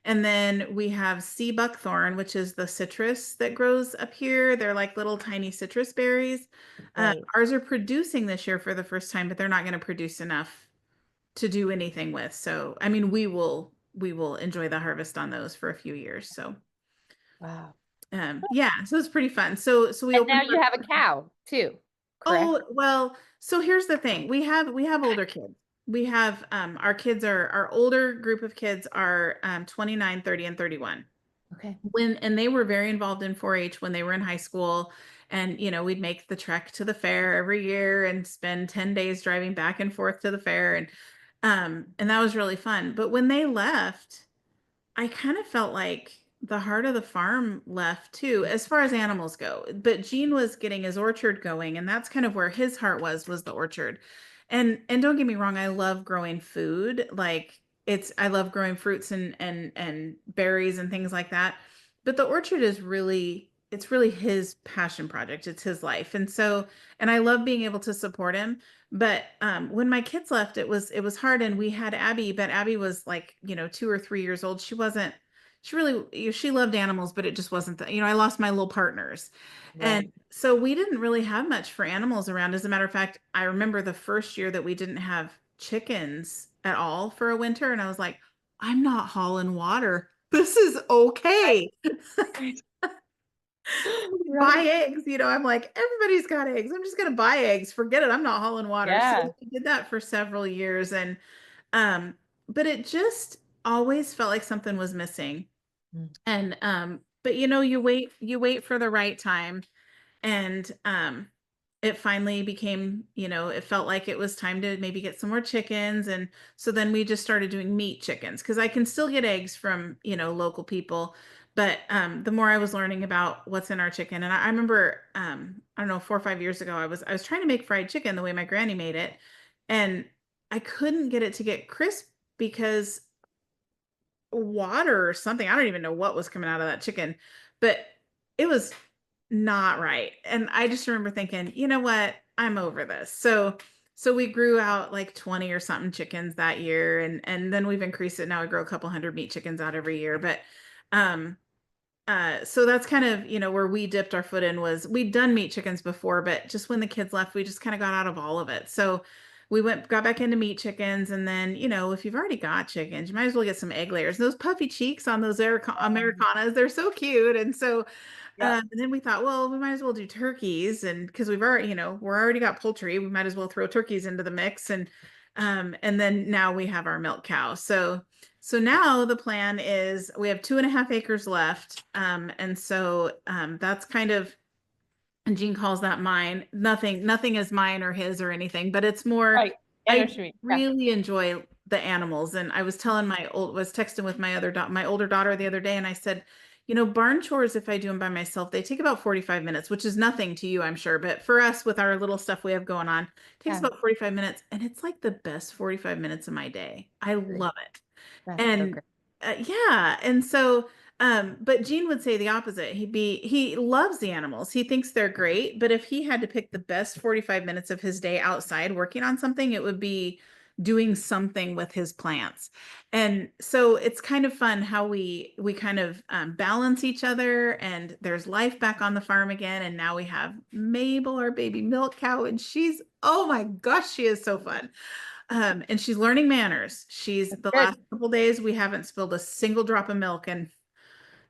[SPEAKER 1] And then we have sea buckthorn, which is the citrus that grows up here. They're like little tiny citrus berries.
[SPEAKER 2] Right.
[SPEAKER 1] Ours are producing this year for the first time, but they're not going to produce enough to do anything with. So, I mean, we will enjoy the harvest on those for a few years. So,
[SPEAKER 2] Wow.
[SPEAKER 1] yeah, so it's pretty fun. So we
[SPEAKER 2] And
[SPEAKER 1] open
[SPEAKER 2] now
[SPEAKER 1] up
[SPEAKER 2] you have a cow too, correct?
[SPEAKER 1] Oh, well, so here's the thing. We have older kids. We have our kids are our older group of kids are 29, 30, and 31.
[SPEAKER 2] Okay.
[SPEAKER 1] And they were very involved in 4-H when they were in high school. And we'd make the trek to the fair every year and spend 10 days driving back and forth to the fair, and that was really fun. But when they left, I kind of felt like the heart of the farm left too, as far as animals go. But Gene was getting his orchard going, and that's kind of where his heart was the orchard. And don't get me wrong, I love growing food. Like I love growing fruits and berries and things like that. But the orchard is really it's really his passion project. It's his life. And I love being able to support him. But when my kids left, it was hard, and we had Abby, but Abby was like 2 or 3 years old. She really she loved animals, but it just wasn't I lost my little partners, and
[SPEAKER 2] Right.
[SPEAKER 1] so we didn't really have much for animals around. As a matter of fact, I remember the first year that we didn't have chickens at all for a winter, and I was like, I'm not hauling water. This is okay.
[SPEAKER 2] Right.
[SPEAKER 1] Buy
[SPEAKER 2] Right.
[SPEAKER 1] eggs. I'm like, everybody's got eggs. I'm just gonna buy eggs. Forget it. I'm not hauling water. So
[SPEAKER 2] Yeah.
[SPEAKER 1] we did that for several years, and um, but it just always felt like something was missing.
[SPEAKER 2] Mm.
[SPEAKER 1] And but you wait for the right time, and it finally became, it felt like it was time to maybe get some more chickens. And so then we just started doing meat chickens because I can still get eggs from, local people. But the more I was learning about what's in our chicken, and I remember, I don't know, 4 or 5 years ago, I was trying to make fried chicken the way my granny made it, and I couldn't get it to get crisp because water or something. I don't even know what was coming out of that chicken, but it was not right. And I just remember thinking, you know what? I'm over this. So we grew out like 20 or something chickens that year, and then we've increased it. Now we grow a couple hundred meat chickens out every year. But um so that's kind of, where we dipped our foot in. Was we'd done meat chickens before, but just when the kids left, we just kind of got out of all of it. So we got back into meat chickens. And then, if you've already got chickens, you might as well get some egg layers. Those puffy cheeks on those Americanas, they're so cute. And so
[SPEAKER 2] Yep.
[SPEAKER 1] and then we thought, well, we might as well do turkeys, and because we've already, we're already got poultry, we might as well throw turkeys into the mix. And then now we have our milk cow. So now the plan is we have 2.5 acres left. And so that's kind of, and Gene calls that mine. Nothing is mine or his or anything, but it's more,
[SPEAKER 2] Right. I know
[SPEAKER 1] I
[SPEAKER 2] what you mean. Yeah.
[SPEAKER 1] really enjoy the animals. And I was telling was texting with my older daughter the other day, and I said, barn chores, if I do them by myself, they take about 45 minutes, which is nothing to you, I'm sure. But for us, with our little stuff we have going on, it takes
[SPEAKER 2] Yeah.
[SPEAKER 1] about 45 minutes. And it's like the best 45 minutes of my day. I
[SPEAKER 2] Great.
[SPEAKER 1] love it.
[SPEAKER 2] That's so
[SPEAKER 1] And
[SPEAKER 2] great.
[SPEAKER 1] yeah, and so but Gene would say the opposite. He loves the animals. He thinks they're great, but if he had to pick the best 45 minutes of his day outside working on something, it would be doing something with his plants. And so it's kind of fun how we kind of balance each other, and there's life back on the farm again. And now we have Mabel, our baby milk cow, and she's, oh my gosh, she is so fun. And she's learning manners. She's
[SPEAKER 2] That's
[SPEAKER 1] the
[SPEAKER 2] good.
[SPEAKER 1] last couple days we haven't spilled a single drop of milk, and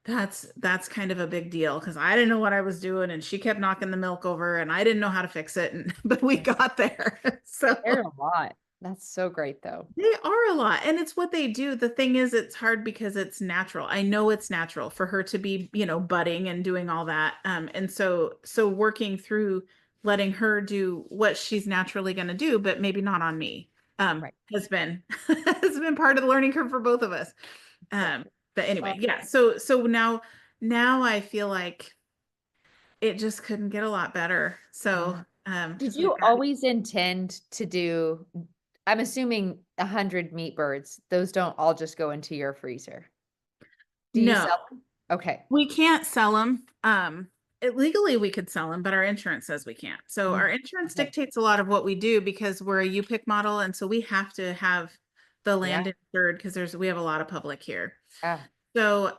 [SPEAKER 1] that's kind of a big deal because I didn't know what I was doing, and she kept knocking the milk over, and I didn't know how to fix it, and but we
[SPEAKER 2] Yeah.
[SPEAKER 1] got there. So
[SPEAKER 2] They're a lot. That's so great though.
[SPEAKER 1] they are a lot, and it's what they do. The thing is, it's hard because it's natural. I know it's natural for her to be, budding and doing all that. And so working through letting her do what she's naturally going to do, but maybe not on me,
[SPEAKER 2] Right.
[SPEAKER 1] has been has been part of the learning curve for both of us.
[SPEAKER 2] So
[SPEAKER 1] Um,
[SPEAKER 2] true.
[SPEAKER 1] but
[SPEAKER 2] Oh,
[SPEAKER 1] anyway, yeah. So now I feel like it just couldn't get a lot better. So
[SPEAKER 2] yeah. Did
[SPEAKER 1] because we've
[SPEAKER 2] you
[SPEAKER 1] got
[SPEAKER 2] always intend to do, I'm assuming 100 meat birds, those don't all just go into your freezer. Do you
[SPEAKER 1] no.
[SPEAKER 2] sell them? Okay.
[SPEAKER 1] We can't sell them. Legally we could sell them, but our insurance says we can't. So our
[SPEAKER 2] Mm,
[SPEAKER 1] insurance
[SPEAKER 2] okay.
[SPEAKER 1] dictates a lot of what we do because we're a UPIC model, and so we have to have the
[SPEAKER 2] Yeah.
[SPEAKER 1] land insured because we have a lot of public here.
[SPEAKER 2] Yeah.
[SPEAKER 1] So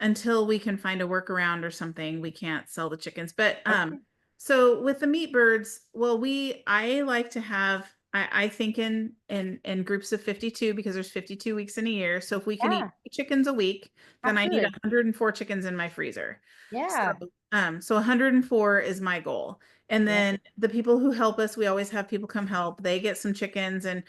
[SPEAKER 1] until we can find a workaround or something, we can't sell the chickens. But
[SPEAKER 2] Okay.
[SPEAKER 1] so with the meat birds, well, I like to have, I think in groups of 52 because there's 52 weeks in a year. So if we can eat
[SPEAKER 2] Yeah.
[SPEAKER 1] chickens a week, then I need
[SPEAKER 2] Absolutely.
[SPEAKER 1] 104 chickens in my freezer.
[SPEAKER 2] Yeah.
[SPEAKER 1] So 104 is my goal. And
[SPEAKER 2] Yeah.
[SPEAKER 1] then the people who help us, we always have people come help. They get some chickens, and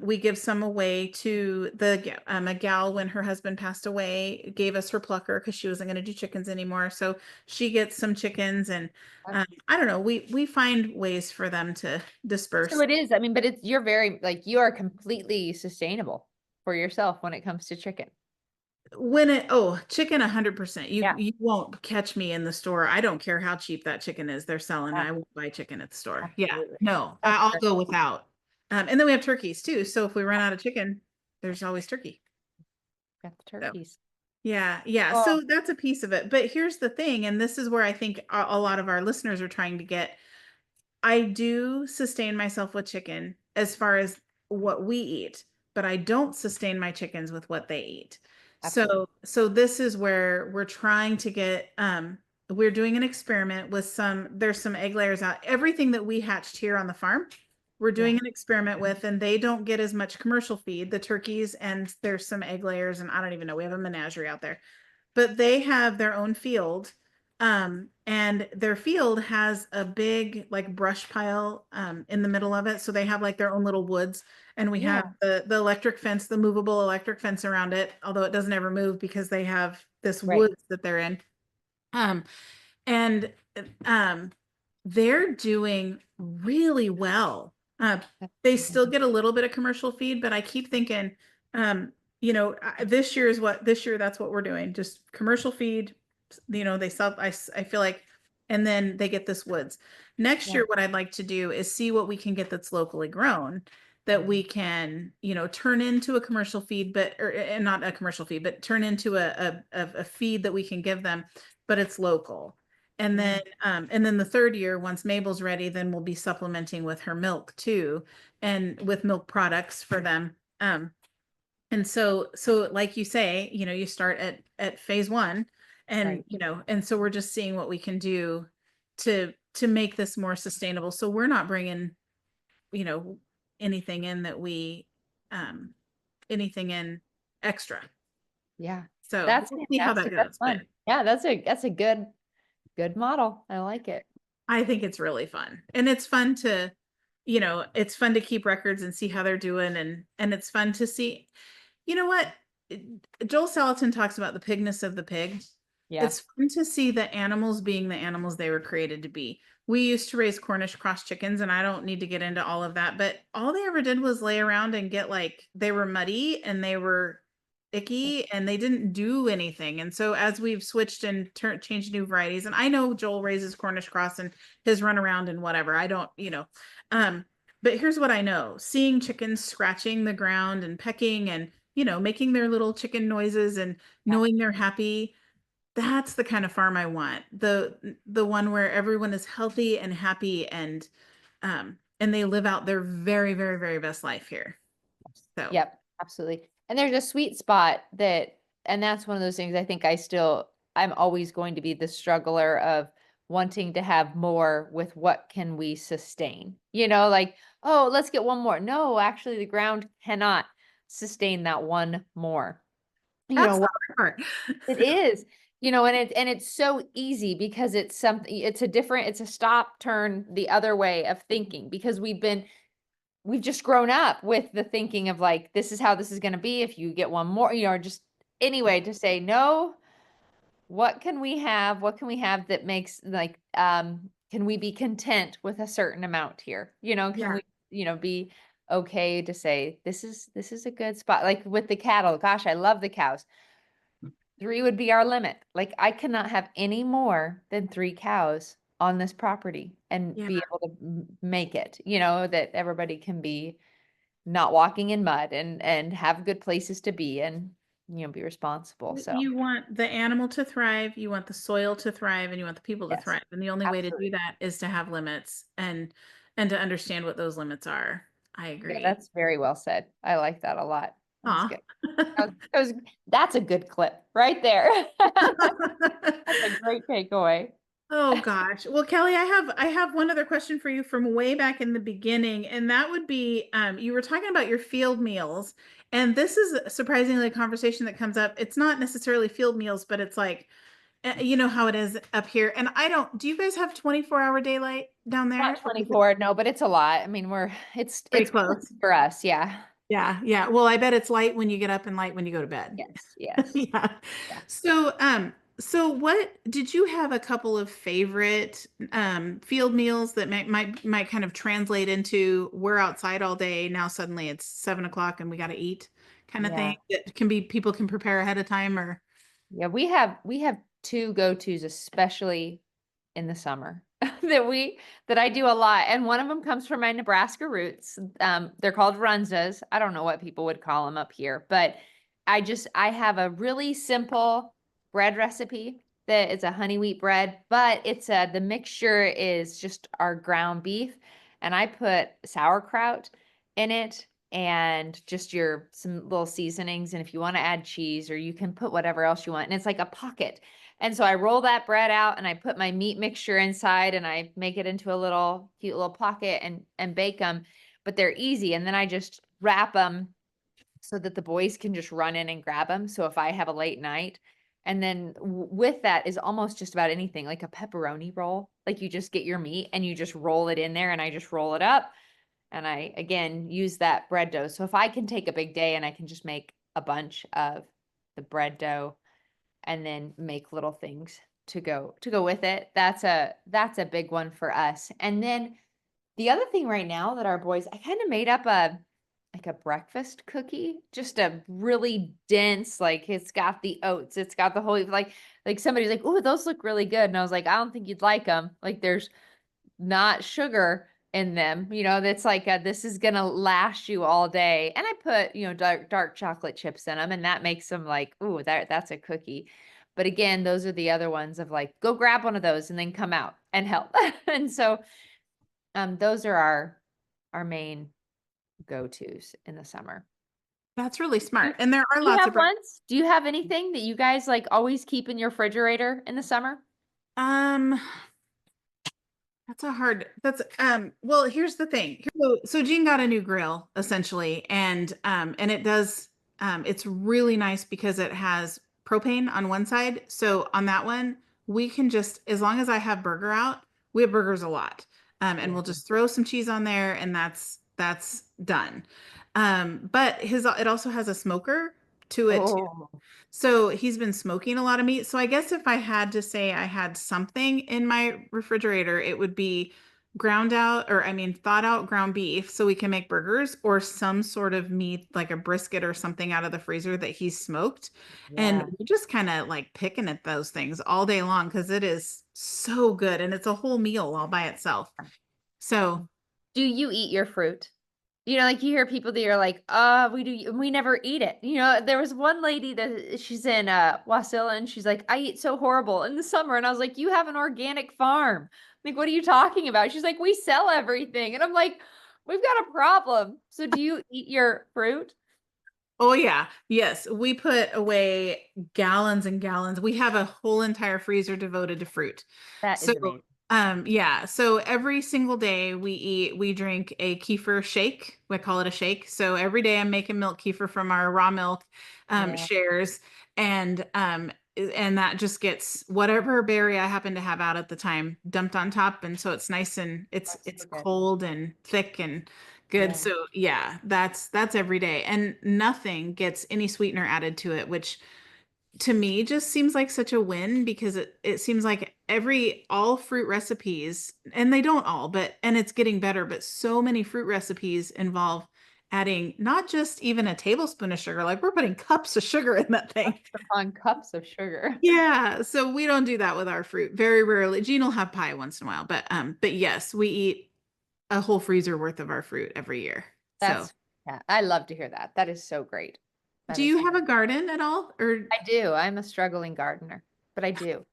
[SPEAKER 1] we give some away to a gal when her husband passed away, gave us her plucker because she wasn't going to do chickens anymore. So she gets some chickens, and I don't know. We find ways for them to
[SPEAKER 2] So
[SPEAKER 1] disperse.
[SPEAKER 2] it is. I mean, but you're very, like, you are completely sustainable for yourself when it comes to chicken.
[SPEAKER 1] Chicken 100%. You
[SPEAKER 2] Yeah.
[SPEAKER 1] you won't catch me in the store. I don't care how cheap that chicken is they're selling.
[SPEAKER 2] Yeah.
[SPEAKER 1] I won't buy chicken at the store. Yeah,
[SPEAKER 2] Absolutely.
[SPEAKER 1] no,
[SPEAKER 2] That's
[SPEAKER 1] I'll
[SPEAKER 2] great.
[SPEAKER 1] go without. And then we have turkeys too. So if we run out of chicken, there's always turkey.
[SPEAKER 2] Got the
[SPEAKER 1] So
[SPEAKER 2] turkeys.
[SPEAKER 1] yeah, yeah.
[SPEAKER 2] Oh,
[SPEAKER 1] So that's a piece of it. But here's the thing, and this is where I think a lot of our listeners are trying to get. I do sustain myself with chicken as far as what we eat, but I don't sustain my chickens with what they eat.
[SPEAKER 2] absolutely.
[SPEAKER 1] So this is where we're trying to get we're doing an experiment with there's some egg layers out. Everything that we hatched here on the farm, we're doing
[SPEAKER 2] Yeah.
[SPEAKER 1] an experiment with, and they don't get as much commercial feed, the turkeys, and there's some egg layers, and I don't even know. We have a menagerie out there, but they have their own field. And their field has a big like brush pile in the middle of it. So they have like their own little woods. And we have
[SPEAKER 2] Yeah.
[SPEAKER 1] the electric fence, the movable electric fence around it, although it doesn't ever move because they have this
[SPEAKER 2] Right.
[SPEAKER 1] woods that they're in. Um, and um they're doing really well.
[SPEAKER 2] That's
[SPEAKER 1] They still
[SPEAKER 2] amazing.
[SPEAKER 1] get a little bit of commercial feed, but I keep thinking, this year that's what we're doing. Just commercial feed, they sell, I feel like, and then they get this woods. Next
[SPEAKER 2] Yeah.
[SPEAKER 1] year, what I'd like to do is see what we can get that's locally grown that we
[SPEAKER 2] Mhm.
[SPEAKER 1] can, turn into a commercial feed, but, or and not a commercial feed, but turn into a feed that we can give them, but it's local.
[SPEAKER 2] Yeah.
[SPEAKER 1] And then the third year, once Mabel's ready, then we'll be supplementing with her milk too, and with milk products for them. And so like you say, you start at phase one, and
[SPEAKER 2] Right.
[SPEAKER 1] and so we're just seeing what we can do to make this more sustainable. So we're not bringing, you know, anything in that we um anything in extra.
[SPEAKER 2] Yeah.
[SPEAKER 1] So
[SPEAKER 2] That's
[SPEAKER 1] we'll see how that
[SPEAKER 2] fantastic. That's
[SPEAKER 1] goes, but
[SPEAKER 2] fun. Yeah, that's a good model. I like it.
[SPEAKER 1] I think it's really fun. And it's fun to, it's fun to keep records and see how they're doing, and it's fun to see. You know what? Joel Salatin talks about the pigness of the pig.
[SPEAKER 2] Yeah.
[SPEAKER 1] It's fun to see the animals being the animals they were created to be. We used to raise Cornish cross chickens, and I don't need to get into all of that, but all they ever did was lay around and get like they were muddy and they were icky and they didn't do anything. And so as we've switched and changed new varieties, and I know Joel raises Cornish cross and his run around and whatever. I don't, um, but here's what I know: seeing chickens scratching the ground and pecking and making their little chicken noises and
[SPEAKER 2] Yeah.
[SPEAKER 1] knowing they're happy. That's the kind of farm I want. The one where everyone is healthy and happy, and they live out their very, very, very best life here. So
[SPEAKER 2] Yep, absolutely. And there's a sweet spot and that's one of those things I think I'm always going to be the struggler of wanting to have more with what can we sustain? Like, oh, let's get one more. No, actually, the ground cannot sustain that one more. You
[SPEAKER 1] that's
[SPEAKER 2] know,
[SPEAKER 1] the hard part.
[SPEAKER 2] it is, and it's so easy because it's a stop turn the other way of thinking because we've just grown up with the thinking of like, this is how this is going to be. If you get one more, or just anyway, to say, no, what can we have? What can we have that makes like, can we be content with a certain amount here? Can
[SPEAKER 1] Yeah.
[SPEAKER 2] we, be okay to say, this is a good spot. Like with the cattle, gosh, I love the cows. 3 would be our limit. Like, I cannot have any more than 3 cows on this property and
[SPEAKER 1] Yeah.
[SPEAKER 2] be able to make it, that everybody can be not walking in mud and have good places to be and, be responsible. So,
[SPEAKER 1] You want the animal to thrive, you want the soil to thrive, and you want the people to
[SPEAKER 2] yes,
[SPEAKER 1] thrive. And the only way to do
[SPEAKER 2] absolutely.
[SPEAKER 1] that is to have limits and to understand what those limits are. I
[SPEAKER 2] Yeah,
[SPEAKER 1] agree.
[SPEAKER 2] that's very well said. I like that a lot. That's
[SPEAKER 1] Aw.
[SPEAKER 2] good. That's a good clip right there. That's a great takeaway.
[SPEAKER 1] Oh gosh. Well, Kelly, I have one other question for you from way back in the beginning, and that would be you were talking about your field meals, and this is surprisingly a conversation that comes up. It's not necessarily field meals, but it's like you know how it is up here. And I don't, do you guys have 24-hour daylight down
[SPEAKER 2] Not
[SPEAKER 1] there? Or is it
[SPEAKER 2] 24, no, but it's a lot. I mean,
[SPEAKER 1] pretty
[SPEAKER 2] it's
[SPEAKER 1] close?
[SPEAKER 2] for us, yeah.
[SPEAKER 1] Yeah, yeah. Well, I bet it's light when you get up and light when you go to bed.
[SPEAKER 2] Yes, yes.
[SPEAKER 1] Yeah.
[SPEAKER 2] Yeah.
[SPEAKER 1] So what did you have a couple of favorite field meals that might kind of translate into we're outside all day, now suddenly it's 7 o'clock and we got to eat kind of
[SPEAKER 2] Yeah.
[SPEAKER 1] thing that can be people can prepare ahead of time or
[SPEAKER 2] Yeah, we have two go-tos, especially in the summer, that I do a lot. And one of them comes from my Nebraska roots. They're called runzas. I don't know what people would call them up here, but I have a really simple bread recipe that it's a honey wheat bread, but the mixture is just our ground beef, and I put sauerkraut in it and just some little seasonings. And if you want to add cheese, or you can put whatever else you want, and it's like a pocket. And so I roll that bread out and I put my meat mixture inside and I make it into a little cute little pocket and bake them. But they're easy. And then I just wrap them so that the boys can just run in and grab them. So if I have a late night, and then with that is almost just about anything, like a pepperoni roll. Like, you just get your meat and you just roll it in there, and I just roll it up. And I, again, use that bread dough. So if I can take a big day and I can just make a bunch of the bread dough and then make little things to go with it. That's a big one for us. And then the other thing right now that our boys, I kind of made up a like a breakfast cookie, just a really dense, like it's got the oats, it's got the whole like somebody's like, "Oh, those look really good." And I was like, "I don't think you'd like them. Like there's not sugar in them. That's like this is gonna last you all day." And I put, dark chocolate chips in them, and that makes them like, "Ooh, that's a cookie." But again, those are the other ones of like, go grab one of those and then come out and help. And so those are our main go-tos in the summer.
[SPEAKER 1] That's really
[SPEAKER 2] Do
[SPEAKER 1] smart. And there are
[SPEAKER 2] do you
[SPEAKER 1] lots of
[SPEAKER 2] have ones? Do you have anything that you guys like always keep in your refrigerator in the summer?
[SPEAKER 1] um that's well, here's the thing. So Jean got a new grill essentially, and it does it's really nice because it has propane on one side. So on that one, we can just, as long as I have burger out, we have burgers a lot. And
[SPEAKER 2] Yeah.
[SPEAKER 1] we'll just throw some cheese on there and that's done. But it also has a smoker to it too.
[SPEAKER 2] Oh,
[SPEAKER 1] So he's been smoking a lot of meat. So I guess if I had to say I had something in my refrigerator, it would be ground out, or I mean, thawed out ground beef so we can make burgers, or some sort of meat like a brisket or something out of the freezer that he's smoked. And
[SPEAKER 2] yeah.
[SPEAKER 1] we're just kind of like picking at those things all day long because it is so good and it's a whole meal all by itself. So,
[SPEAKER 2] Do you eat your fruit? Like you hear people that are like, we never eat it." There was one lady that she's in Wasilla and she's like, "I eat so horrible in the summer." And I was like, "You have an organic farm. Like, what are you talking about?" She's like, "We sell everything." And I'm like, "We've got a problem." So do you eat your fruit?
[SPEAKER 1] oh yeah, yes, we put away gallons and gallons. We have a whole entire freezer devoted to fruit.
[SPEAKER 2] That
[SPEAKER 1] So,
[SPEAKER 2] is amazing.
[SPEAKER 1] yeah, so every single day we drink a kefir shake. We call it a shake. So every day I'm making milk kefir from our raw milk
[SPEAKER 2] Yeah,
[SPEAKER 1] shares, and that just gets whatever berry I happen to have out at the time dumped on top, and so it's nice and
[SPEAKER 2] that's
[SPEAKER 1] it's
[SPEAKER 2] so good.
[SPEAKER 1] cold and thick and good.
[SPEAKER 2] Yeah.
[SPEAKER 1] So yeah, that's every day, and nothing gets any sweetener added to it, which to me just seems like such a win because it seems like all fruit recipes, and they don't all, but and it's getting better, but so many fruit recipes involve adding not just even a tablespoon of sugar, like we're putting cups of sugar in that thing.
[SPEAKER 2] Cups upon cups of sugar.
[SPEAKER 1] Yeah, so we don't do that with our fruit. Very rarely. Jean will have pie once in a while, but yes, we eat a whole freezer worth of our fruit every year. So,
[SPEAKER 2] That's Yeah, I love to hear that. That is so great. That
[SPEAKER 1] do
[SPEAKER 2] is
[SPEAKER 1] you have a garden at all? Or
[SPEAKER 2] I do. I'm a struggling gardener, but I do.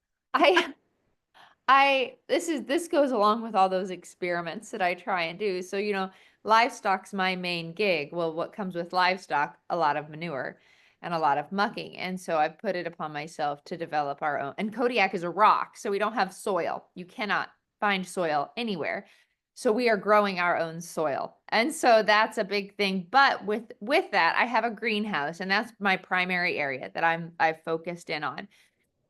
[SPEAKER 2] I this goes along with all those experiments that I try and do. So, livestock's my main gig. Well, what comes with livestock? A lot of manure and a lot of mucking. And so I've put it upon myself to develop our own. And Kodiak is a rock, so we don't have soil. You cannot find soil anywhere. So we are growing our own soil. And so that's a big thing. But with that, I have a greenhouse, and that's my primary area that I've focused in on.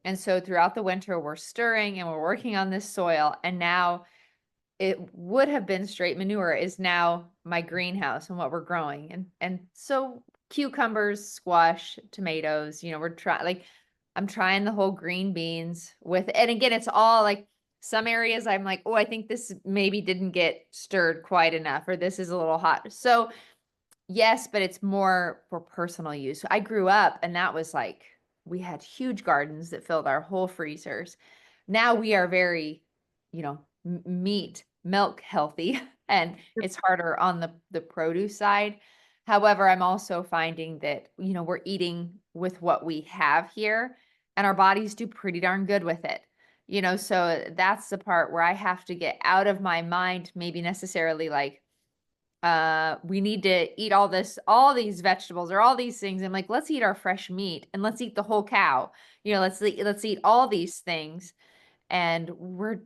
[SPEAKER 2] And so throughout the winter, we're stirring and we're working on this soil. And now it would have been straight manure is now my greenhouse and what we're growing. And so cucumbers, squash, tomatoes, we're trying like I'm trying the whole green beans with, and again, it's all like some areas I'm like, oh, I think this maybe didn't get stirred quite enough, or this is a little hot. So yes, but it's more for personal use. I grew up and that was like we had huge gardens that filled our whole freezers. Now we are very, meat, milk healthy, and it's harder on the produce side. However, I'm also finding that, we're eating with what we have here and our bodies do pretty darn good with it. So that's the part where I have to get out of my mind, maybe necessarily like we need to eat all these vegetables or all these things. I'm like, let's eat our fresh meat and let's eat the whole cow. Let's eat all these things, and we're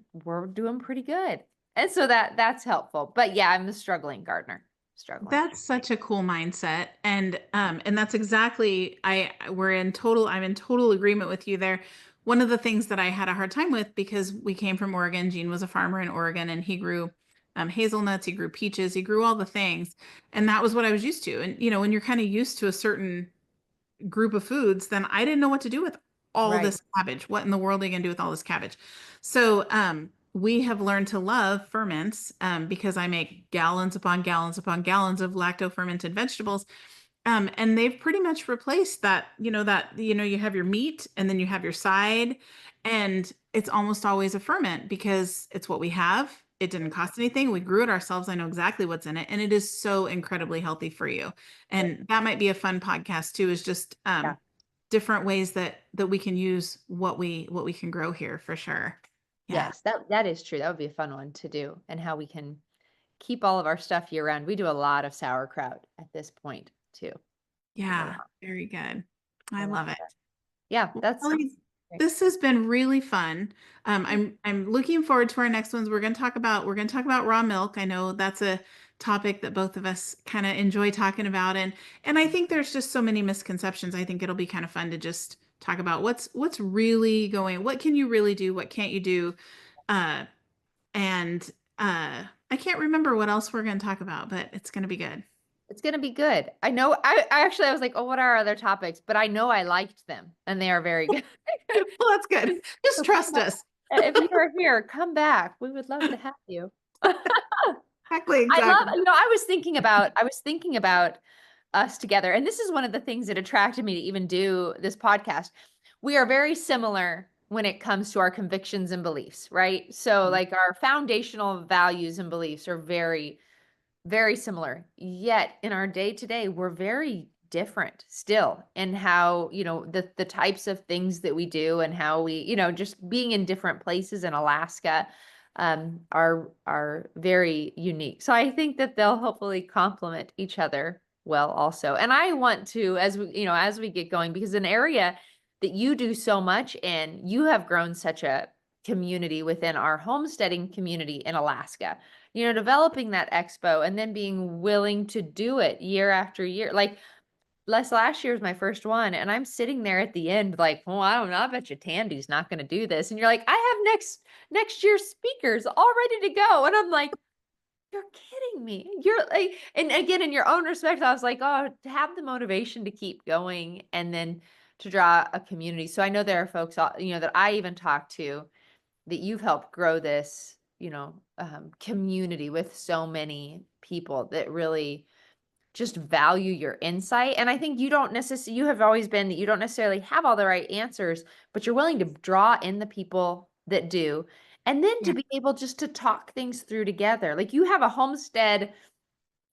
[SPEAKER 2] doing pretty good. And so that's helpful. But yeah, I'm the struggling gardener. Struggling.
[SPEAKER 1] that's such a cool mindset. And that's exactly I'm in total agreement with you there. One of the things that I had a hard time with, because we came from Oregon, Gene was a farmer in Oregon and he grew hazelnuts, he grew peaches, he grew all the things. And that was what I was used to. And when you're kind of used to a certain group of foods, then I didn't know what to do with all
[SPEAKER 2] Right.
[SPEAKER 1] this cabbage. What in the world are you going to do with all this cabbage? So, we have learned to love ferments because I make gallons upon gallons upon gallons of lacto fermented vegetables. And they've pretty much replaced you have your meat and then you have your side, and it's almost always a ferment because it's what we have. It didn't cost anything. We grew it ourselves. I know exactly what's in it, and it is so incredibly healthy for you. And that might be a fun podcast too, is just
[SPEAKER 2] Yeah.
[SPEAKER 1] different ways that we can use what we can grow here for sure. Yeah.
[SPEAKER 2] Yes, that is true. That would be a fun one to do, and how we can keep all of our stuff year round. We do a lot of sauerkraut at this point too. We do a
[SPEAKER 1] Yeah.
[SPEAKER 2] lot,
[SPEAKER 1] Very good.
[SPEAKER 2] a
[SPEAKER 1] I
[SPEAKER 2] lot
[SPEAKER 1] love
[SPEAKER 2] of
[SPEAKER 1] it.
[SPEAKER 2] that. Yeah,
[SPEAKER 1] Well,
[SPEAKER 2] that's
[SPEAKER 1] Kelly,
[SPEAKER 2] great.
[SPEAKER 1] this has been really fun.
[SPEAKER 2] Yeah.
[SPEAKER 1] I'm looking forward to our next ones. We're going to talk about raw milk. I know that's a topic that both of us kind of enjoy talking about, and I think there's just so many misconceptions. I think it'll be kind of fun to just talk about what's really going. What can you really do? What can't you do? Uh, and I can't remember what else we're going to talk about, but it's going to be good.
[SPEAKER 2] It's gonna be good. I know. I actually I was like, oh, what are our other topics? But I know I liked them, and they are very good.
[SPEAKER 1] Well, that's good. Just
[SPEAKER 2] So come
[SPEAKER 1] trust
[SPEAKER 2] back.
[SPEAKER 1] us.
[SPEAKER 2] If you are here, come back. We would love to have you.
[SPEAKER 1] Exactly,
[SPEAKER 2] I love,
[SPEAKER 1] exactly.
[SPEAKER 2] I was thinking about us together. And this is one of the things that attracted me to even do this podcast. We are very similar when it comes to our convictions and beliefs, right? So like our foundational values and beliefs are very, very similar. Yet in our day to day, we're very different still in how, the types of things that we do, and how we, just being in different places in Alaska are very unique. So I think that they'll hopefully complement each other well also. And I want to, as we get going, because an area that you do so much in, you have grown such a community within our homesteading community in Alaska, developing that expo and then being willing to do it year after year. Like last year was my first one, and I'm sitting there at the end like, oh, I don't know, I bet you Tandy's not going to do this. And you're like, I have next year's speakers all ready to go. And I'm like, you're kidding me. You're like, and again, in your own respect, I was like, oh, to have the motivation to keep going and then to draw a community. So I know there are folks, that I even talk to, that you've helped grow this, community with so many people that really just value your insight. And I think you have always been that you don't necessarily have all the right answers, but you're willing to draw in the people that do. And then to
[SPEAKER 1] Yeah.
[SPEAKER 2] be able just to talk things through together. Like you have a homestead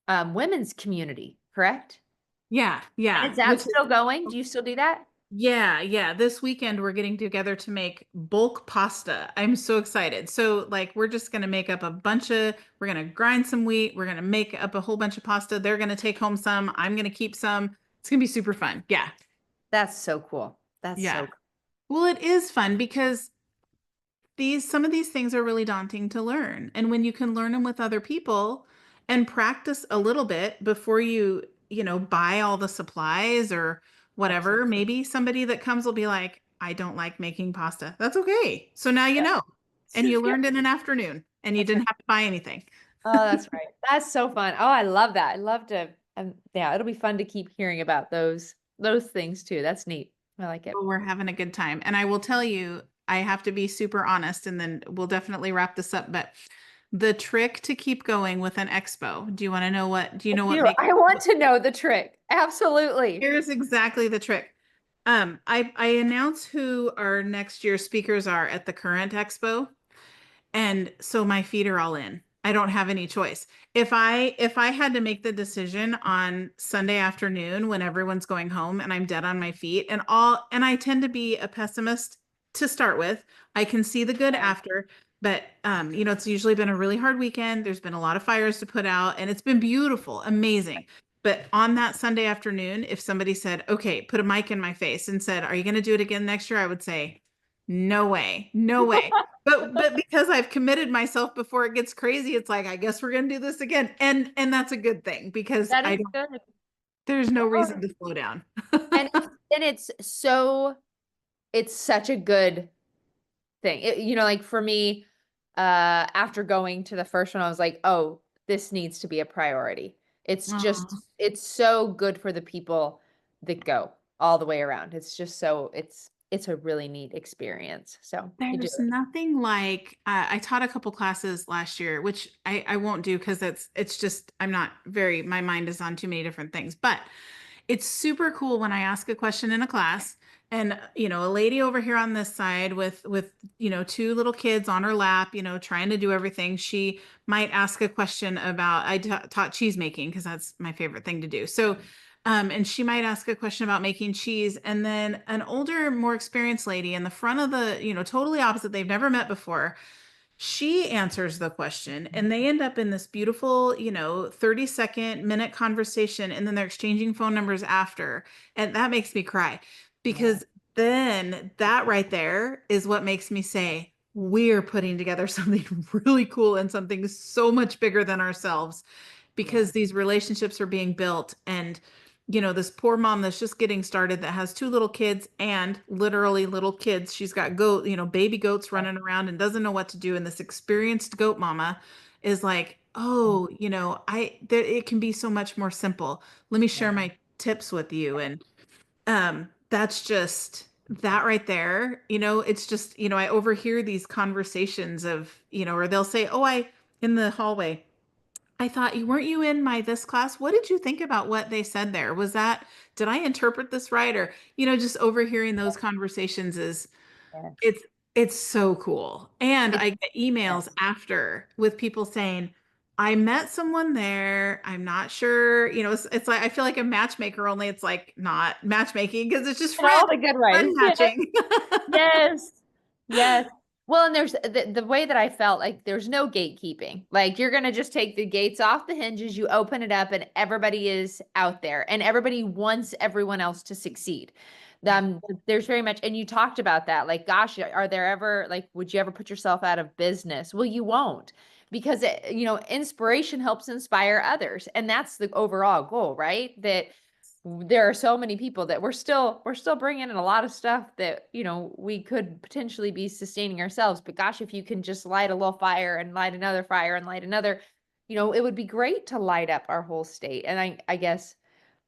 [SPEAKER 2] women's community, correct?
[SPEAKER 1] Yeah,
[SPEAKER 2] And
[SPEAKER 1] yeah.
[SPEAKER 2] is that still going? Do you still do that?
[SPEAKER 1] Yeah, yeah. This weekend we're getting together to make bulk pasta. I'm so excited. So like we're just gonna make up we're gonna grind some wheat, we're gonna make up a whole bunch of pasta. They're gonna take home some, I'm gonna keep some. It's gonna be super fun. Yeah.
[SPEAKER 2] That's so cool. That's
[SPEAKER 1] Yeah.
[SPEAKER 2] so cool.
[SPEAKER 1] Well, it is fun because some of these things are really daunting to learn. And when you can learn them with other people and practice a little bit before you buy all the supplies or whatever,
[SPEAKER 2] Absolutely.
[SPEAKER 1] maybe somebody that comes will be like, I don't like making pasta. That's okay. So now you
[SPEAKER 2] Yeah.
[SPEAKER 1] know. And you
[SPEAKER 2] Yeah,
[SPEAKER 1] learned in an afternoon and you
[SPEAKER 2] that's right.
[SPEAKER 1] didn't have to buy anything.
[SPEAKER 2] Oh, that's right. That's so fun. Oh, I love that. I love to, yeah, it'll be fun to keep hearing about those things too. That's neat. I like it.
[SPEAKER 1] Well, we're having a good time. And I will tell you, I have to be super honest and then we'll definitely wrap this up. But the trick to keep going with an expo, do you
[SPEAKER 2] I
[SPEAKER 1] know what
[SPEAKER 2] do.
[SPEAKER 1] makes
[SPEAKER 2] I want to know the trick. Absolutely.
[SPEAKER 1] Here's exactly the trick. I announce who our next year's speakers are at the current expo, and so my feet are all in. I don't have any choice. If I had to make the decision on Sunday afternoon when everyone's going home and I'm dead on my feet and I tend to be a pessimist to start with. I can see the good
[SPEAKER 2] Right.
[SPEAKER 1] after, but it's usually been a really hard weekend. There's been a lot of fires to put out and it's been beautiful, amazing. But on that Sunday afternoon, if somebody said, "Okay, put a mic in my face," and said, "Are you going to do it again next year?" I would say, "No way. No way." But because I've committed myself before it gets crazy, it's like I guess we're gonna do this again. And that's a good thing because
[SPEAKER 2] That
[SPEAKER 1] I
[SPEAKER 2] is
[SPEAKER 1] don't
[SPEAKER 2] good.
[SPEAKER 1] there's no
[SPEAKER 2] Oh,
[SPEAKER 1] reason to slow down.
[SPEAKER 2] and it's such a good thing. Like for me, after going to the first one, I was like, oh, this needs to be a priority.
[SPEAKER 1] Oh,
[SPEAKER 2] It's so good for the people that go all the way around. It's just so, it's a really neat experience. So you do
[SPEAKER 1] There's
[SPEAKER 2] it.
[SPEAKER 1] nothing like I taught a couple classes last year, which I won't do because it's just I'm not very my mind is on too many different things. But it's super cool when I ask a question in a class and a lady over here on this side with two little kids on her lap, trying to do everything. She might ask a question about taught cheese making because that's my favorite thing to do. So and she might ask a question about making cheese, and then an older, more experienced lady in the front of totally opposite, they've never met before, she answers the question, and they end up in this beautiful 30-second minute conversation, and then they're exchanging phone numbers after. And that makes me cry
[SPEAKER 2] Yeah.
[SPEAKER 1] because then that right there is what makes me say, we're putting together something really cool and something so much bigger than ourselves
[SPEAKER 2] Yeah.
[SPEAKER 1] because these relationships are being built. And this poor mom that's just getting started that has two little kids, and literally little kids, she's got baby goats running around and doesn't know what to do, and this experienced goat mama is like, oh, it can be so much more simple. Let me share
[SPEAKER 2] Yeah.
[SPEAKER 1] my tips with you. And that's just that right there. It's just, I overhear these conversations of, or they'll say, oh, I in the hallway, I thought you weren't you in my this class? What did you think about what they said there? Did I interpret this right? Or, just overhearing those conversations is
[SPEAKER 2] Yes.
[SPEAKER 1] it's it's so cool. And
[SPEAKER 2] It,
[SPEAKER 1] I get emails
[SPEAKER 2] yes.
[SPEAKER 1] after with people saying, I met someone there. I'm not sure. It's like I feel like a matchmaker, only it's like not matchmaking because it's just
[SPEAKER 2] In all the good
[SPEAKER 1] friend
[SPEAKER 2] ways. Yes.
[SPEAKER 1] matching.
[SPEAKER 2] Yes. Yes. Well, and there's the way that I felt like there's no gatekeeping. Like you're gonna just take the gates off the hinges, you open it up, and everybody is out there, and everybody wants everyone else to succeed.
[SPEAKER 1] Yeah.
[SPEAKER 2] There's very much, and you talked about that. Like, gosh, are there ever like, would you ever put yourself out of business? Well, you won't, because inspiration helps inspire others, and that's the overall goal, right? That there are so many people that we're still bringing in a lot of stuff that we could potentially be sustaining ourselves, but gosh, if you can just light a little fire and light another fire and light another, it would be great to light up our whole state. And I guess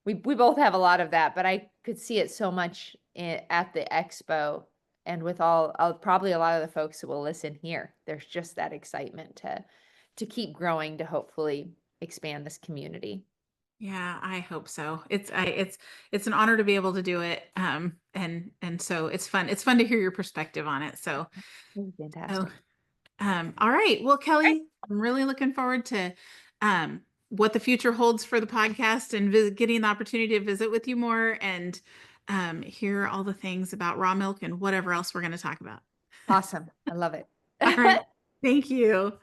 [SPEAKER 2] we both have a lot of that, but I could see it so much at the expo, and with probably a lot of the folks who will listen here, there's just that excitement to keep growing, to hopefully expand this community.
[SPEAKER 1] Yeah, I hope so. It's an honor to be able to do it. And so it's fun. It's fun to hear your perspective on it. So,
[SPEAKER 2] Fantastic.
[SPEAKER 1] all right. Well,
[SPEAKER 2] Right.
[SPEAKER 1] Kelly, I'm really looking forward to what the future holds for the podcast and getting the opportunity to visit with you more and hear all the things about raw milk and whatever else we're going to talk about.
[SPEAKER 2] Awesome. I love it.
[SPEAKER 1] All right. Thank you.